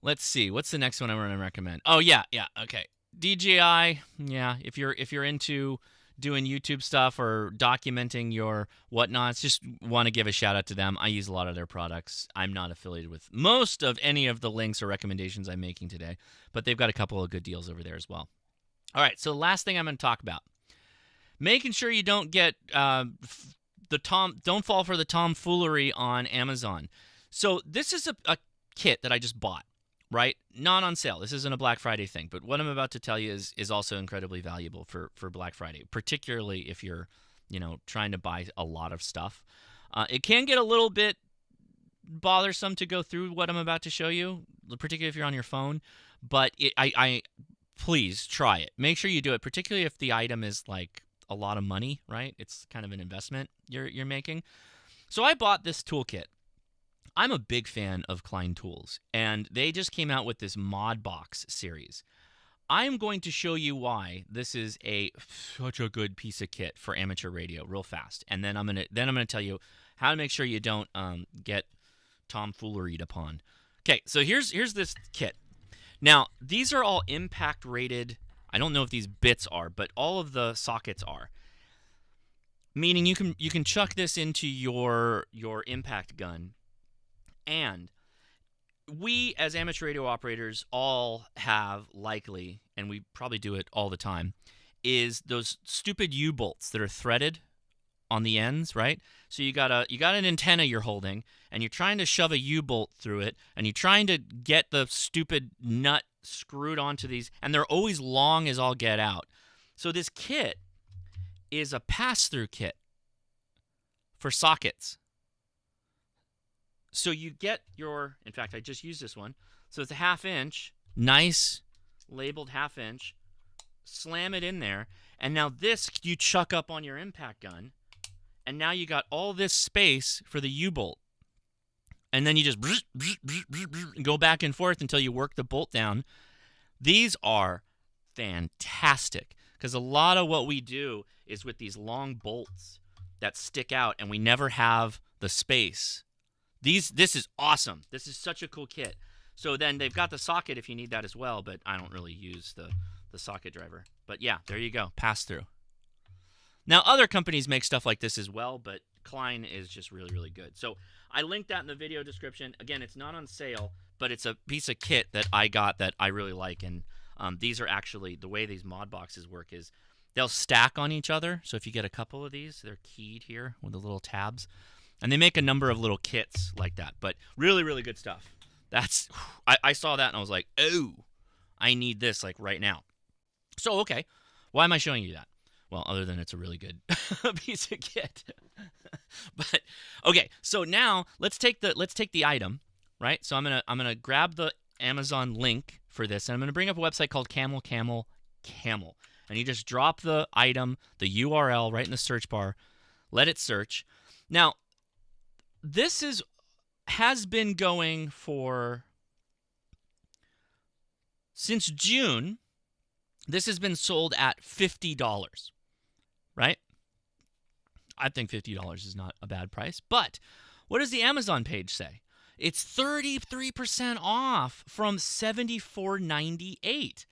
Let's see. What's the next one I want to recommend? Oh, yeah, okay. DJI, yeah, if you're into doing YouTube stuff or documenting your whatnots, just want to give a shout out to them. I use a lot of their products. I'm not affiliated with most of any of the links or recommendations I'm making today, but they've got a couple of good deals over there as well. All right, so the last thing I'm going to talk about, making sure you don't get don't fall for the tomfoolery on Amazon. So this is a kit that I just bought, right? Not on sale. This isn't a Black Friday thing, but what I'm about to tell you is also incredibly valuable for Black Friday, particularly if you're, trying to buy a lot of stuff. It can get a little bit bothersome to go through what I'm about to show you, particularly if you're on your phone, but please try it. Make sure you do it, particularly if the item is like a lot of money, right? It's kind of an investment you're making. So I bought this toolkit. I'm a big fan of Klein Tools, and they just came out with this Mod Box series. I'm going to show you why this is such a good piece of kit for amateur radio real fast, and then I'm gonna tell you how to make sure you don't get tomfooleried upon. Okay, so here's this kit. Now these are all impact rated. I don't know if these bits are, but all of the sockets are. Meaning you can chuck this into your impact gun. And we, as amateur radio operators, all have likely, and we probably do it all the time, is those stupid U-bolts that are threaded on the ends, right? So you got an antenna you're holding, and you're trying to shove a U-bolt through it, and you're trying to get the stupid nut screwed onto these, and they're always long as all get out. So this kit is a pass-through kit for sockets. So you get in fact, I just used this one. So it's a 1/2 inch, nice, labeled 1/2 inch. Slam it in there, and now this you chuck up on your impact gun, and now you got all this space for the U-bolt. And then you just go back and forth until you work the bolt down. These are fantastic, because a lot of what we do is with these long bolts that stick out, and we never have the space. This is awesome. This is such a cool kit. So then they've got the socket if you need that as well, but I don't really use the socket driver. But yeah, there you go, pass-through. Now, other companies make stuff like this as well, but Klein is just really, really good. So I linked that in the video description. Again, it's not on sale, but it's a piece of kit that I got that I really like. And these are actually, the way these mod boxes work is they'll stack on each other. So if you get a couple of these, they're keyed here with the little tabs. And they make a number of little kits like that. But really, really good stuff. I saw that and I was like, oh, I need this like right now. So, okay, why am I showing you that? Well, other than it's a really good piece of kit. But okay, so now let's take the item, right? So I'm gonna grab the Amazon link for this, and I'm gonna bring up a website called Camel, and you just drop the item, the URL right in the search bar, let it search. Now, this has been going for since June. This has been sold at $50, right? I think $50 is not a bad price. But what does the Amazon page say? It's 33% off from $74.98.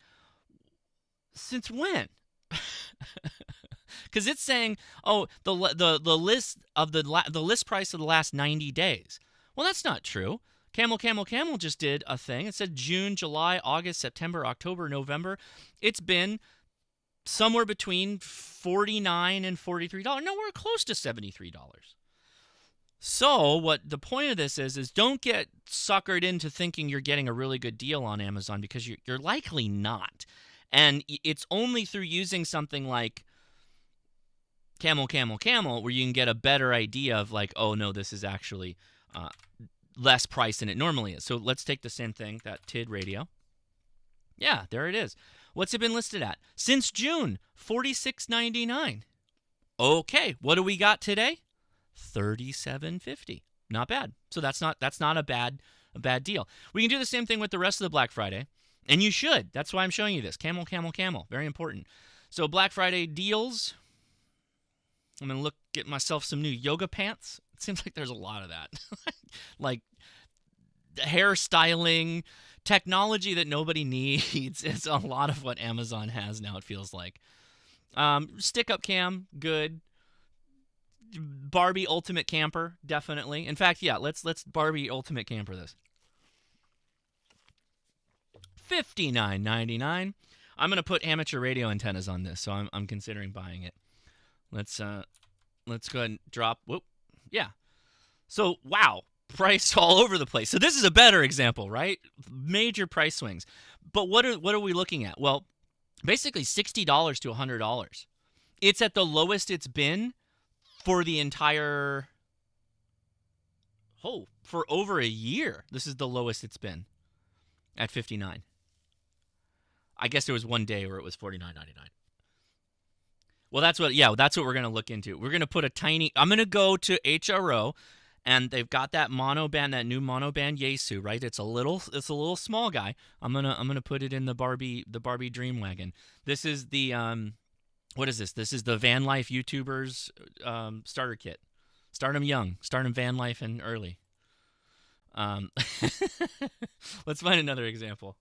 Since when? Because it's saying, oh, the list of the list price of the last 90 days. Well, that's not true. Camel just did a thing. It said June, July, August, September, October, November. It's been somewhere between $49 and $43. No, we're close to $73. So what the point of this is don't get suckered into thinking you're getting a really good deal on Amazon, because you're likely not. And it's only through using something like Camel where you can get a better idea of like, oh no, this is actually less price than it normally is. So let's take the same thing, that Tidradio. Yeah, there it is. What's it been listed at? Since June, $46.99. Okay, what do we got today? $37.50. Not bad. So that's not a bad deal. We can do the same thing with the rest of the Black Friday, and you should. That's why I'm showing you this. Camel. Very important. So Black Friday deals. I'm going to get myself some new yoga pants. It seems like there's a lot of that. Like hairstyling, technology that nobody needs. It's a lot of what Amazon has now, it feels like. Stick-up cam, good. Barbie Ultimate Camper, definitely. In fact, yeah, let's Barbie Ultimate Camper this. $59.99. I'm going to put amateur radio antennas on this, so I'm considering buying it. Let's go ahead and drop. Whoop. Yeah. So, wow. Price all over the place. So this is a better example, right? Major price swings. But what are we looking at? Well, basically $60 to $100. It's at the lowest it's been for the entire for over a year. This is the lowest it's been at $59. I guess there was one day where it was $49.99. Well, that's what we're going to look into. We're going to put I'm going to go to HRO, and they've got that monoband, that new monoband Yaesu, right? It's a little small guy. I'm going to put it in the Barbie Dream Wagon. This is the what is this? This is the Van Life YouTubers starter kit. Start them young. Start them van life and early. Let's find another example.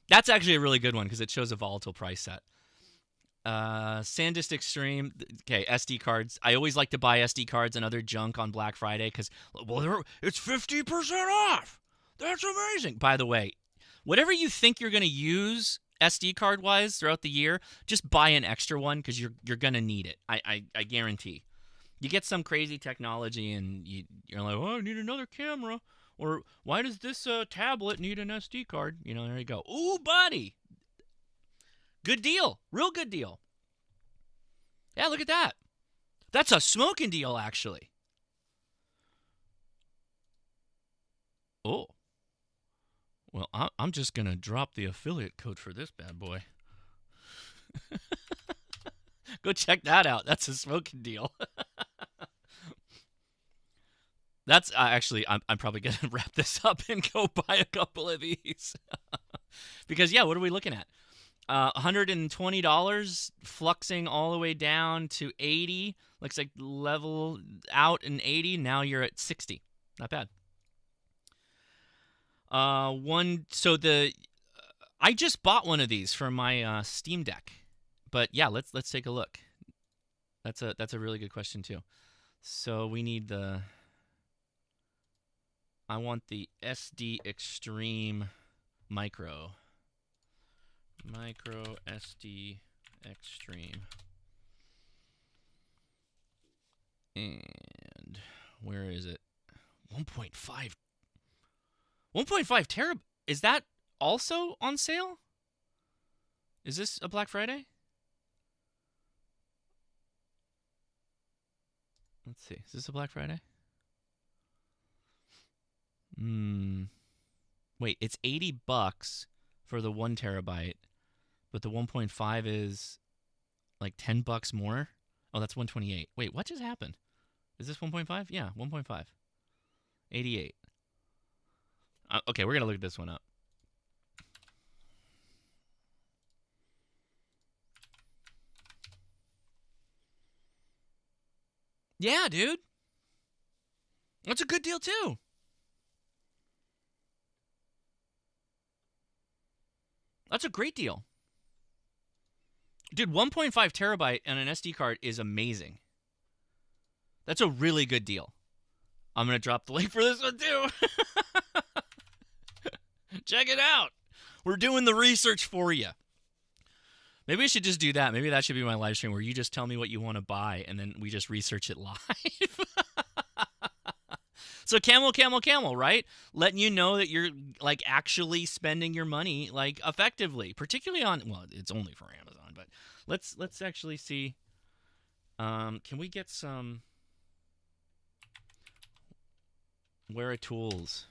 That's actually a really good one because it shows a volatile price set. SanDisk Extreme. Okay, SD cards. I always like to buy SD cards and other junk on Black Friday because, well, it's 50% off. That's amazing. By the way, whatever you think you're going to use SD card wise throughout the year, just buy an extra one because you're going to need it. I guarantee. You get some crazy technology and you're like, oh, I need another camera. Or why does this tablet need an SD card? You know, there you go. Ooh, buddy. Good deal. Real good deal. Yeah, look at that. That's a smoking deal, actually. Oh. Well, I'm just going to drop the affiliate code for this bad boy. Go check that out. That's a smoking deal. That's actually, I'm probably going to wrap this up and go buy a couple of these. Because, yeah, what are we looking at? $120, fluxing all the way down to 80. Looks like level out in 80. Now you're at 60. Not bad. I just bought one of these for my Steam Deck. But yeah, let's take a look. That's a really good question too. So we need I want the SD Extreme Micro SD Extreme. And where is it? 1.5 terabyte. Is that also on sale? Is this a Black Friday? Let's see. Is this a Black Friday? Wait, it's $80 for the 1 terabyte, but the 1.5 is like $10 more. Oh, that's 128. Wait, what just happened? Is this 1.5? Yeah, 1.5. 88. Okay, we're gonna look this one up. Yeah, dude. That's a good deal too. That's a great deal. Dude, 1.5 terabyte and an SD card is amazing. That's a really good deal. I'm going to drop the link for this one too. Check it out. We're doing the research for you. Maybe we should just do that. Maybe that should be my live stream where you just tell me what you want to buy and then we just research it live. So camel, right? Letting you know that you're like actually spending your money like effectively, particularly on, well, it's only for Amazon, but let's actually see. Can we get some Where are tools?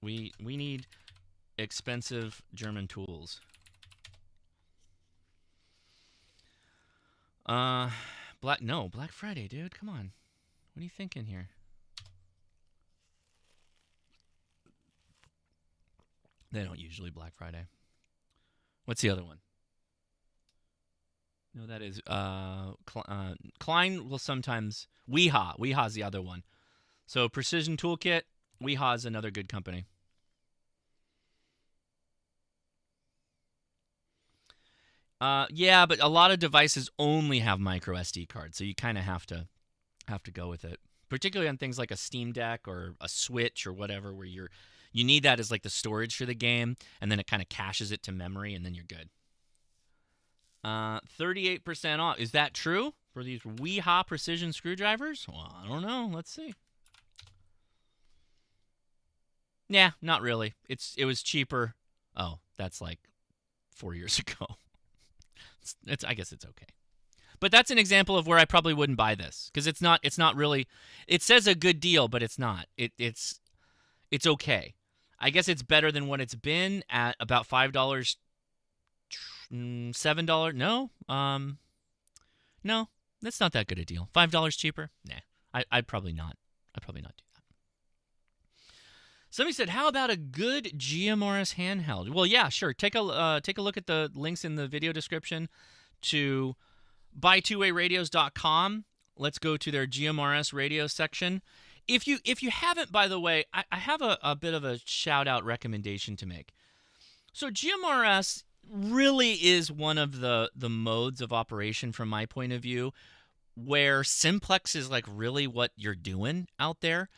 We need expensive German tools. Black Friday, dude. Come on. What are you thinking here? They don't usually Black Friday. What's the other one? No, that is Klein will sometimes. Weeha's the other one. So Precision Toolkit, Weeha's another good company. Yeah, but a lot of devices only have micro SD cards, so you kind of have to go with it. Particularly on things like a Steam Deck or a Switch or whatever, where you need that as like the storage for the game, and then it kind of caches it to memory, and then you're good. 38% off. Is that true for these Weeha precision screwdrivers? Well, I don't know. Let's see. Yeah, not really. It was cheaper. Oh, that's like 4 years ago. I guess it's okay. But that's an example of where I probably wouldn't buy this because it's not really. It says a good deal, but it's not. It's okay. I guess it's better than what it's been at about $5, $7. No, that's not that good a deal. $5 cheaper? Nah, I'd probably not. I'd probably not do that. Somebody said, "How about a good GMRS handheld?" Well, yeah, sure. Take a look at the links in the video description to buytwowayradios.com. Let's go to their GMRS radio section. If you haven't, by the way, I have a bit of a shout-out recommendation to make. So GMRS really is one of the modes of operation from my point of view where simplex is like really what you're doing out there.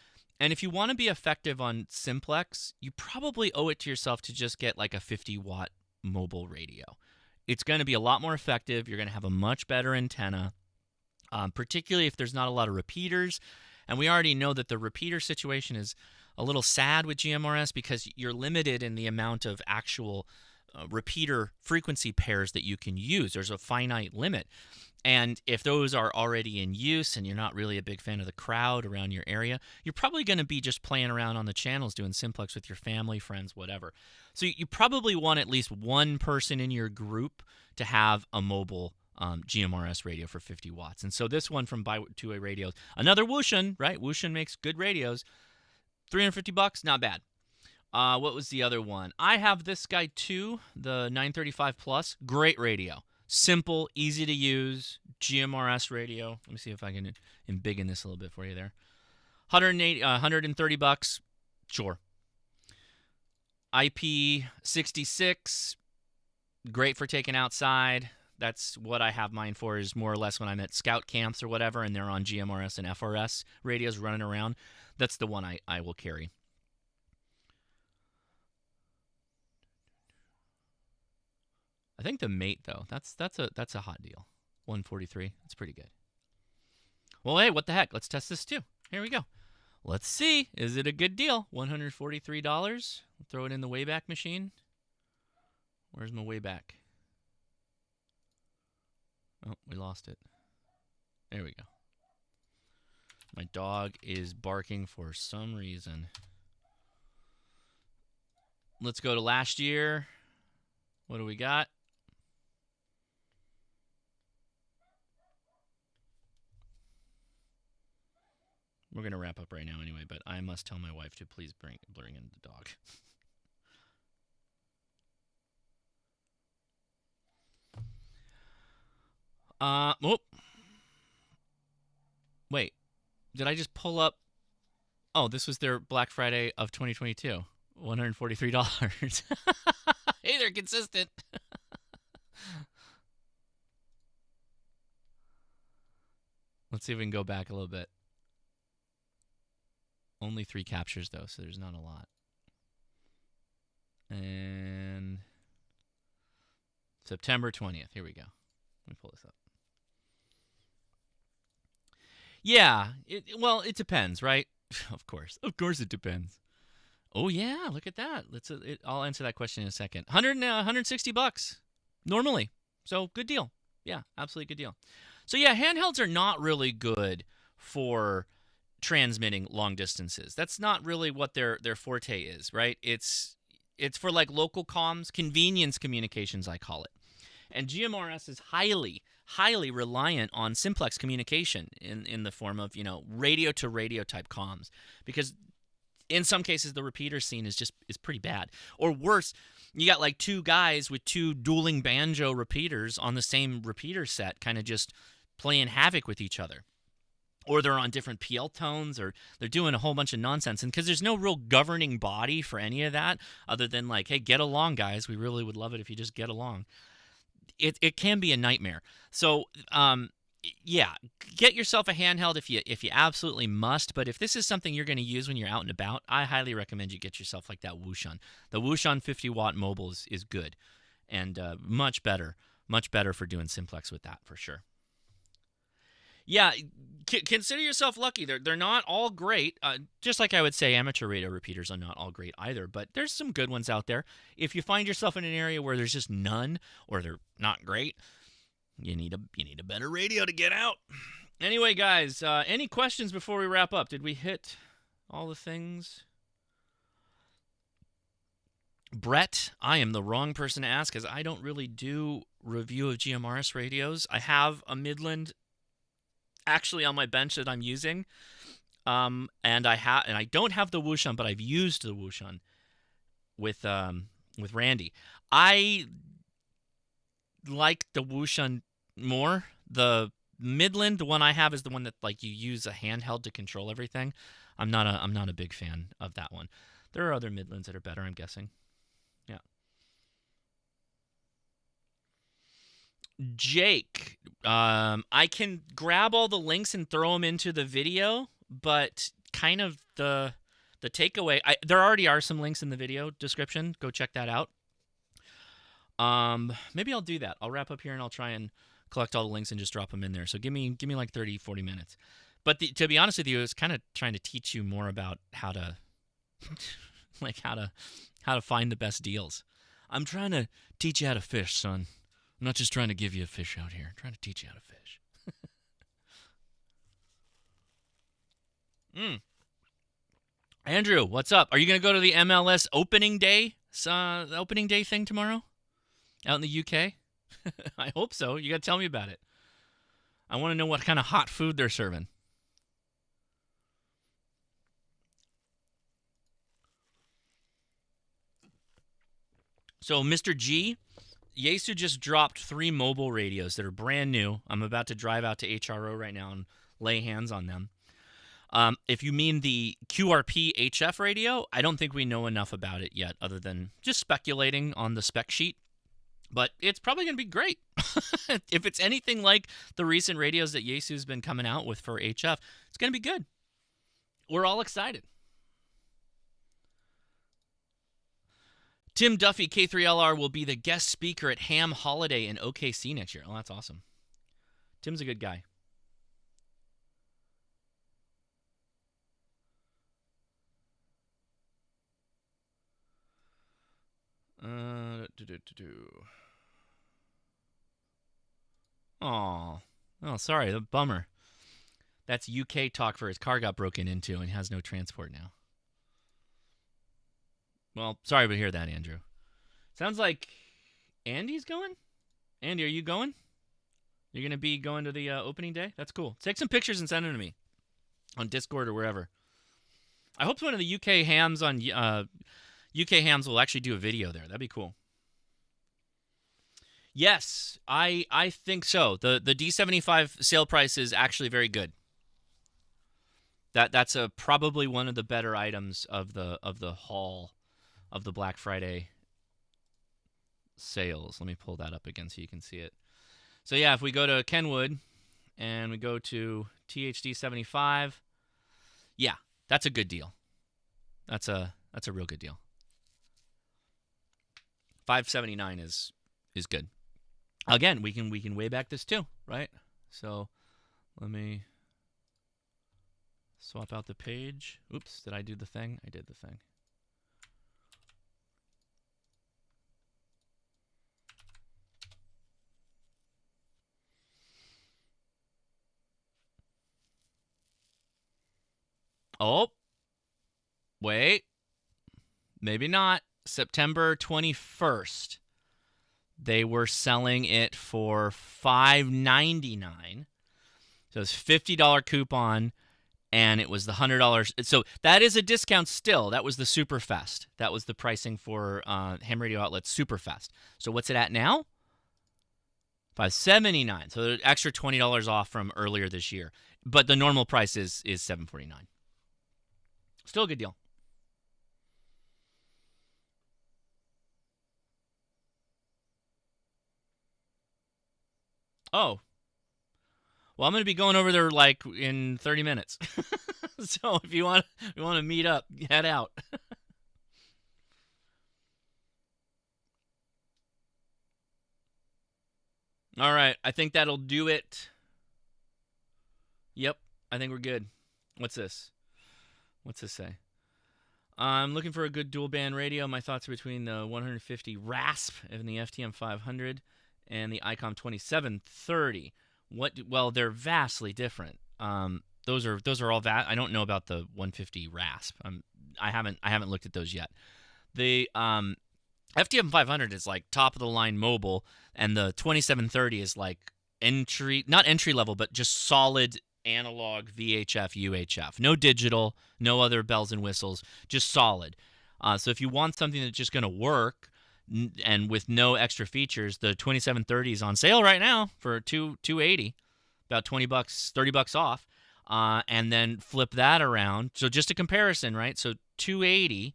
And if you want to be effective on simplex, you probably owe it to yourself to just get like a 50-watt mobile radio. It's going to be a lot more effective. You're going to have a much better antenna, particularly if there's not a lot of repeaters. And we already know that the repeater situation is a little sad with GMRS because you're limited in the amount of actual repeater frequency pairs that you can use. There's a finite limit. And if those are already in use and you're not really a big fan of the crowd around your area, you're probably going to be just playing around on the channels doing simplex with your family, friends, whatever. So you probably want at least one person in your group to have a mobile GMRS radio for 50 watts. And so this one from Buy Two Way Radios, another Wouxun, right? Wouxun makes good radios. $350, not bad. What was the other one? I have this guy too, the 935 Plus. Great radio. Simple, easy to use, GMRS radio. Let me see if I can embiggen this a little bit for you there. $130, sure. IP66, great for taking outside. That's what I have mine for, is more or less when I'm at scout camps or whatever and they're on GMRS and FRS radios running around. That's the one I will carry. I think the mate, though, that's a hot deal. 143. That's pretty good. Well, hey, what the heck? Let's test this too. Here we go. Let's see. Is it a good deal? $143. Throw it in the Wayback Machine. Where's my Wayback? Oh, we lost it. There we go. My dog is barking for some reason. Let's go to last year. What do we got? We're going to wrap up right now anyway, but I must tell my wife to please bring in the dog. Whoop. Wait. Did I just pull up? Oh, this was their Black Friday of 2022. $143. Hey, they're consistent. Let's see if we can go back a little bit. Only 3 captures, though, so there's not a lot. And September 20th. Here we go. Let me pull this up. Yeah. Well, it depends, right? Of course it depends. Oh, yeah. Look at that. I'll answer that question in a second. $160 normally. So good deal. Yeah, absolutely good deal. So, yeah, handhelds are not really good for transmitting long distances. That's not really what their forte is, right? It's for like local comms, convenience communications, I call it. And GMRS is highly reliant on simplex communication in the form of, radio to radio type comms, because in some cases the repeater scene is pretty bad. Or worse, you got like 2 guys with 2 dueling banjo repeaters on the same repeater set, kind of just playing havoc with each other. Or they're on different PL tones, or they're doing a whole bunch of nonsense. And because there's no real governing body for any of that other than like, hey, get along, guys. We really would love it if you just get along. It can be a nightmare. So, yeah, get yourself a handheld if you absolutely must. But if this is something you're going to use when you're out and about, I highly recommend you get yourself like that Wouxun. The Wouxun 50-watt mobile is good and much better for doing simplex with that for sure. Yeah, consider yourself lucky. They're not all great. Just like I would say amateur radio repeaters are not all great either, but there's some good ones out there. If you find yourself in an area where there's just none or they're not great, you need a better radio to get out. Anyway, guys, any questions before we wrap up? Did we hit all the things? Brett, I am the wrong person to ask because I don't really do review of GMRS radios. I have a Midland actually on my bench that I'm using, and I don't have the Wouxun, but I've used the Wouxun with Randy. I like the Wouxun more. The Midland, the one I have, is the one that like you use a handheld to control everything. I'm not a big fan of that one. There are other Midlands that are better, I'm guessing. Yeah. Jake, I can grab all the links and throw them into the video, but kind of the takeaway, there already are some links in the video description. Go check that out. Maybe I'll do that. I'll wrap up here and I'll try and collect all the links and just drop them in there. So give me like 30, 40 minutes. But to be honest with you, it's kind of trying to teach you more about how to like how to find the best deals. I'm trying to teach you how to fish, son. I'm not just trying to give you a fish out here. I'm trying to teach you how to fish. Andrew, what's up? Are you going to go to the MLS opening day thing tomorrow out in the UK? I hope so. You got to tell me about it. I want to know what kind of hot food they're serving. So, Mr. G, Yaesu just dropped 3 mobile radios that are brand new. I'm about to drive out to HRO right now and lay hands on them. If you mean the QRP HF radio, I don't think we know enough about it yet, other than just speculating on the spec sheet. But it's probably going to be great. If it's anything like the recent radios that Yaesu's been coming out with for HF, it's going to be good. We're all excited. Tim Duffy, K3LR, will be the guest speaker at Ham Holiday in OKC next year. Oh, that's awesome. Tim's a good guy. Oh, sorry, the bummer. That's UK talk for his car got broken into and he has no transport now. Well, sorry to hear that, Andrew. Sounds like Andy's going? Andy, are you going? You're going to be going to the opening day? That's cool. Take some pictures and send them to me on Discord or wherever. I hope one of the UK hams on UK hams will actually do a video there. That'd be cool. Yes, I think so. The D75 sale price is actually very good. That's probably one of the better items of the haul of the Black Friday sales. Let me pull that up again so you can see it. So yeah, if we go to Kenwood and we go to THD 75, yeah, that's a good deal. That's a real good deal. $579 is good. Again, we can way back this too, right? So let me swap out the page. Oops, did I do the thing? I did the thing. Oh, wait. Maybe not. September 21st. They were selling it for $599. So it's $50 coupon, and it was the $100. So that is a discount still. That was the Superfest. That was the pricing for Ham Radio Outlet Superfest. So what's it at now? $579. So an extra $20 off from earlier this year. But the normal price is $749. Still a good deal. Oh. Well, I'm going to be going over there like in 30 minutes. So if you want to meet up, head out. All right, I think that'll do it. Yep, I think we're good. What's this? What's this say? I'm looking for a good dual band radio. My thoughts are between the 150 RASP and the FTM 500 and the Icom 2730. Well, they're vastly different. Those are all I don't know about the 150 RASP. I haven't looked at those yet. The FTM 500 is like top of the line mobile, and the 2730 is like not entry level, but just solid analog VHF UHF. No digital, no other bells and whistles, just solid. So if you want something that's just going to work and with no extra features, the 2730 is on sale right now for $280, about $20, $30 off. And then flip that around. So just a comparison, right? So $280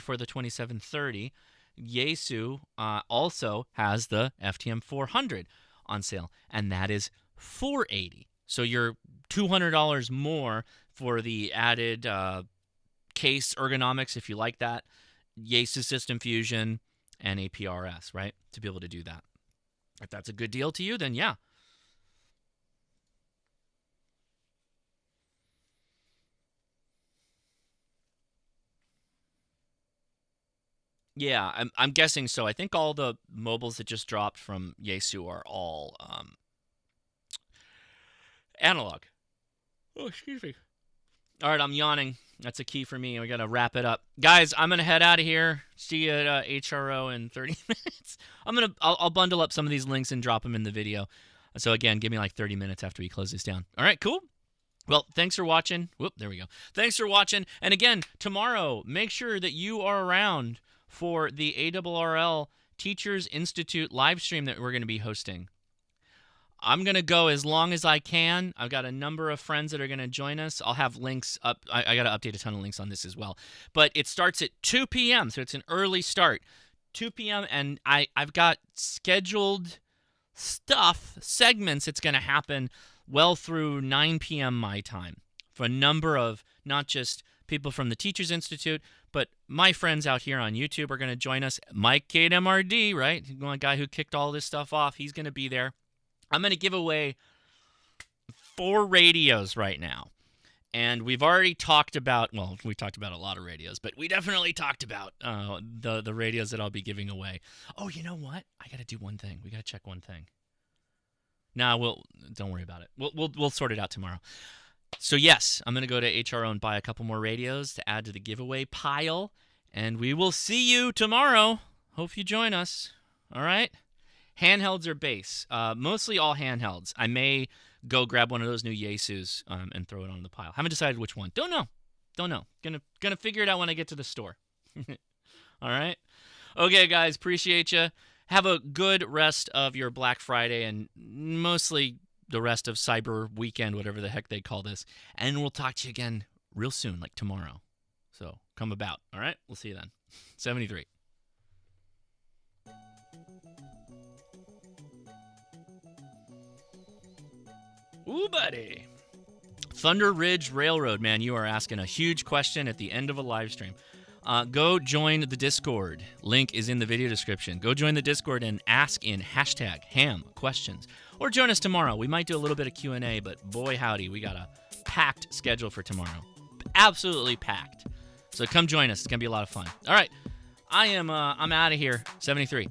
for the 2730. Yaesu also has the FTM 400 on sale, and that is $480. So you're $200 more for the added case ergonomics, if you like that, Yaesu System Fusion, and APRS, right? To be able to do that. If that's a good deal to you, then yeah. Yeah, I'm guessing so. I think all the mobiles that just dropped from Yaesu are all analog. Oh, excuse me. All right, I'm yawning. That's a key for me. We got to wrap it up. Guys, I'm going to head out of here. See you at HRO in 30 minutes. I'll bundle up some of these links and drop them in the video. So again, give me like 30 minutes after we close this down. All right, cool. Well, thanks for watching. Whoop, there we go. Thanks for watching. And again, tomorrow, make sure that you are around for the ARRL Teachers Institute live stream that we're going to be hosting. I'm going to go as long as I can. I've got a number of friends that are going to join us. I'll have links up. I got to update a ton of links on this as well. But it starts at 2 p.m., so it's an early start. 2 p.m., and I've got scheduled segments. It's going to happen well through 9 p.m. my time for a number of not just people from the Teachers Institute, but my friends out here on YouTube are going to join us. Mike KMRD, right? The guy who kicked all this stuff off, he's going to be there. I'm going to give away 4 radios right now. And we've already talked about, well, we talked about a lot of radios, but we definitely talked about the radios that I'll be giving away. Oh, you know what? I got to do one thing. We got to check one thing. Don't worry about it. We'll sort it out tomorrow. So yes, I'm going to go to HRO and buy a couple more radios to add to the giveaway pile. And we will see you tomorrow. Hope you join us. All right? Handhelds or bass? Mostly all handhelds. I may go grab one of those new Yaesus and throw it on the pile. Haven't decided which one. Don't know. Gonna figure it out when I get to the store. All right? Okay, guys. Appreciate you. Have a good rest of your Black Friday and mostly the rest of Cyber Weekend, whatever the heck they call this. And we'll talk to you again real soon, like tomorrow. So come about. All right? We'll see you then. 73. Ooh, buddy. Thunder Ridge Railroad, man, you are asking a huge question at the end of a live stream. Go join the Discord. Link is in the video description. Go join the Discord and ask in #ham questions. Or join us tomorrow. We might do a little bit of Q&A, but boy howdy, we got a packed schedule for tomorrow. Absolutely packed. So come join us. It's going to be a lot of fun. All right. I'm out of here. 73.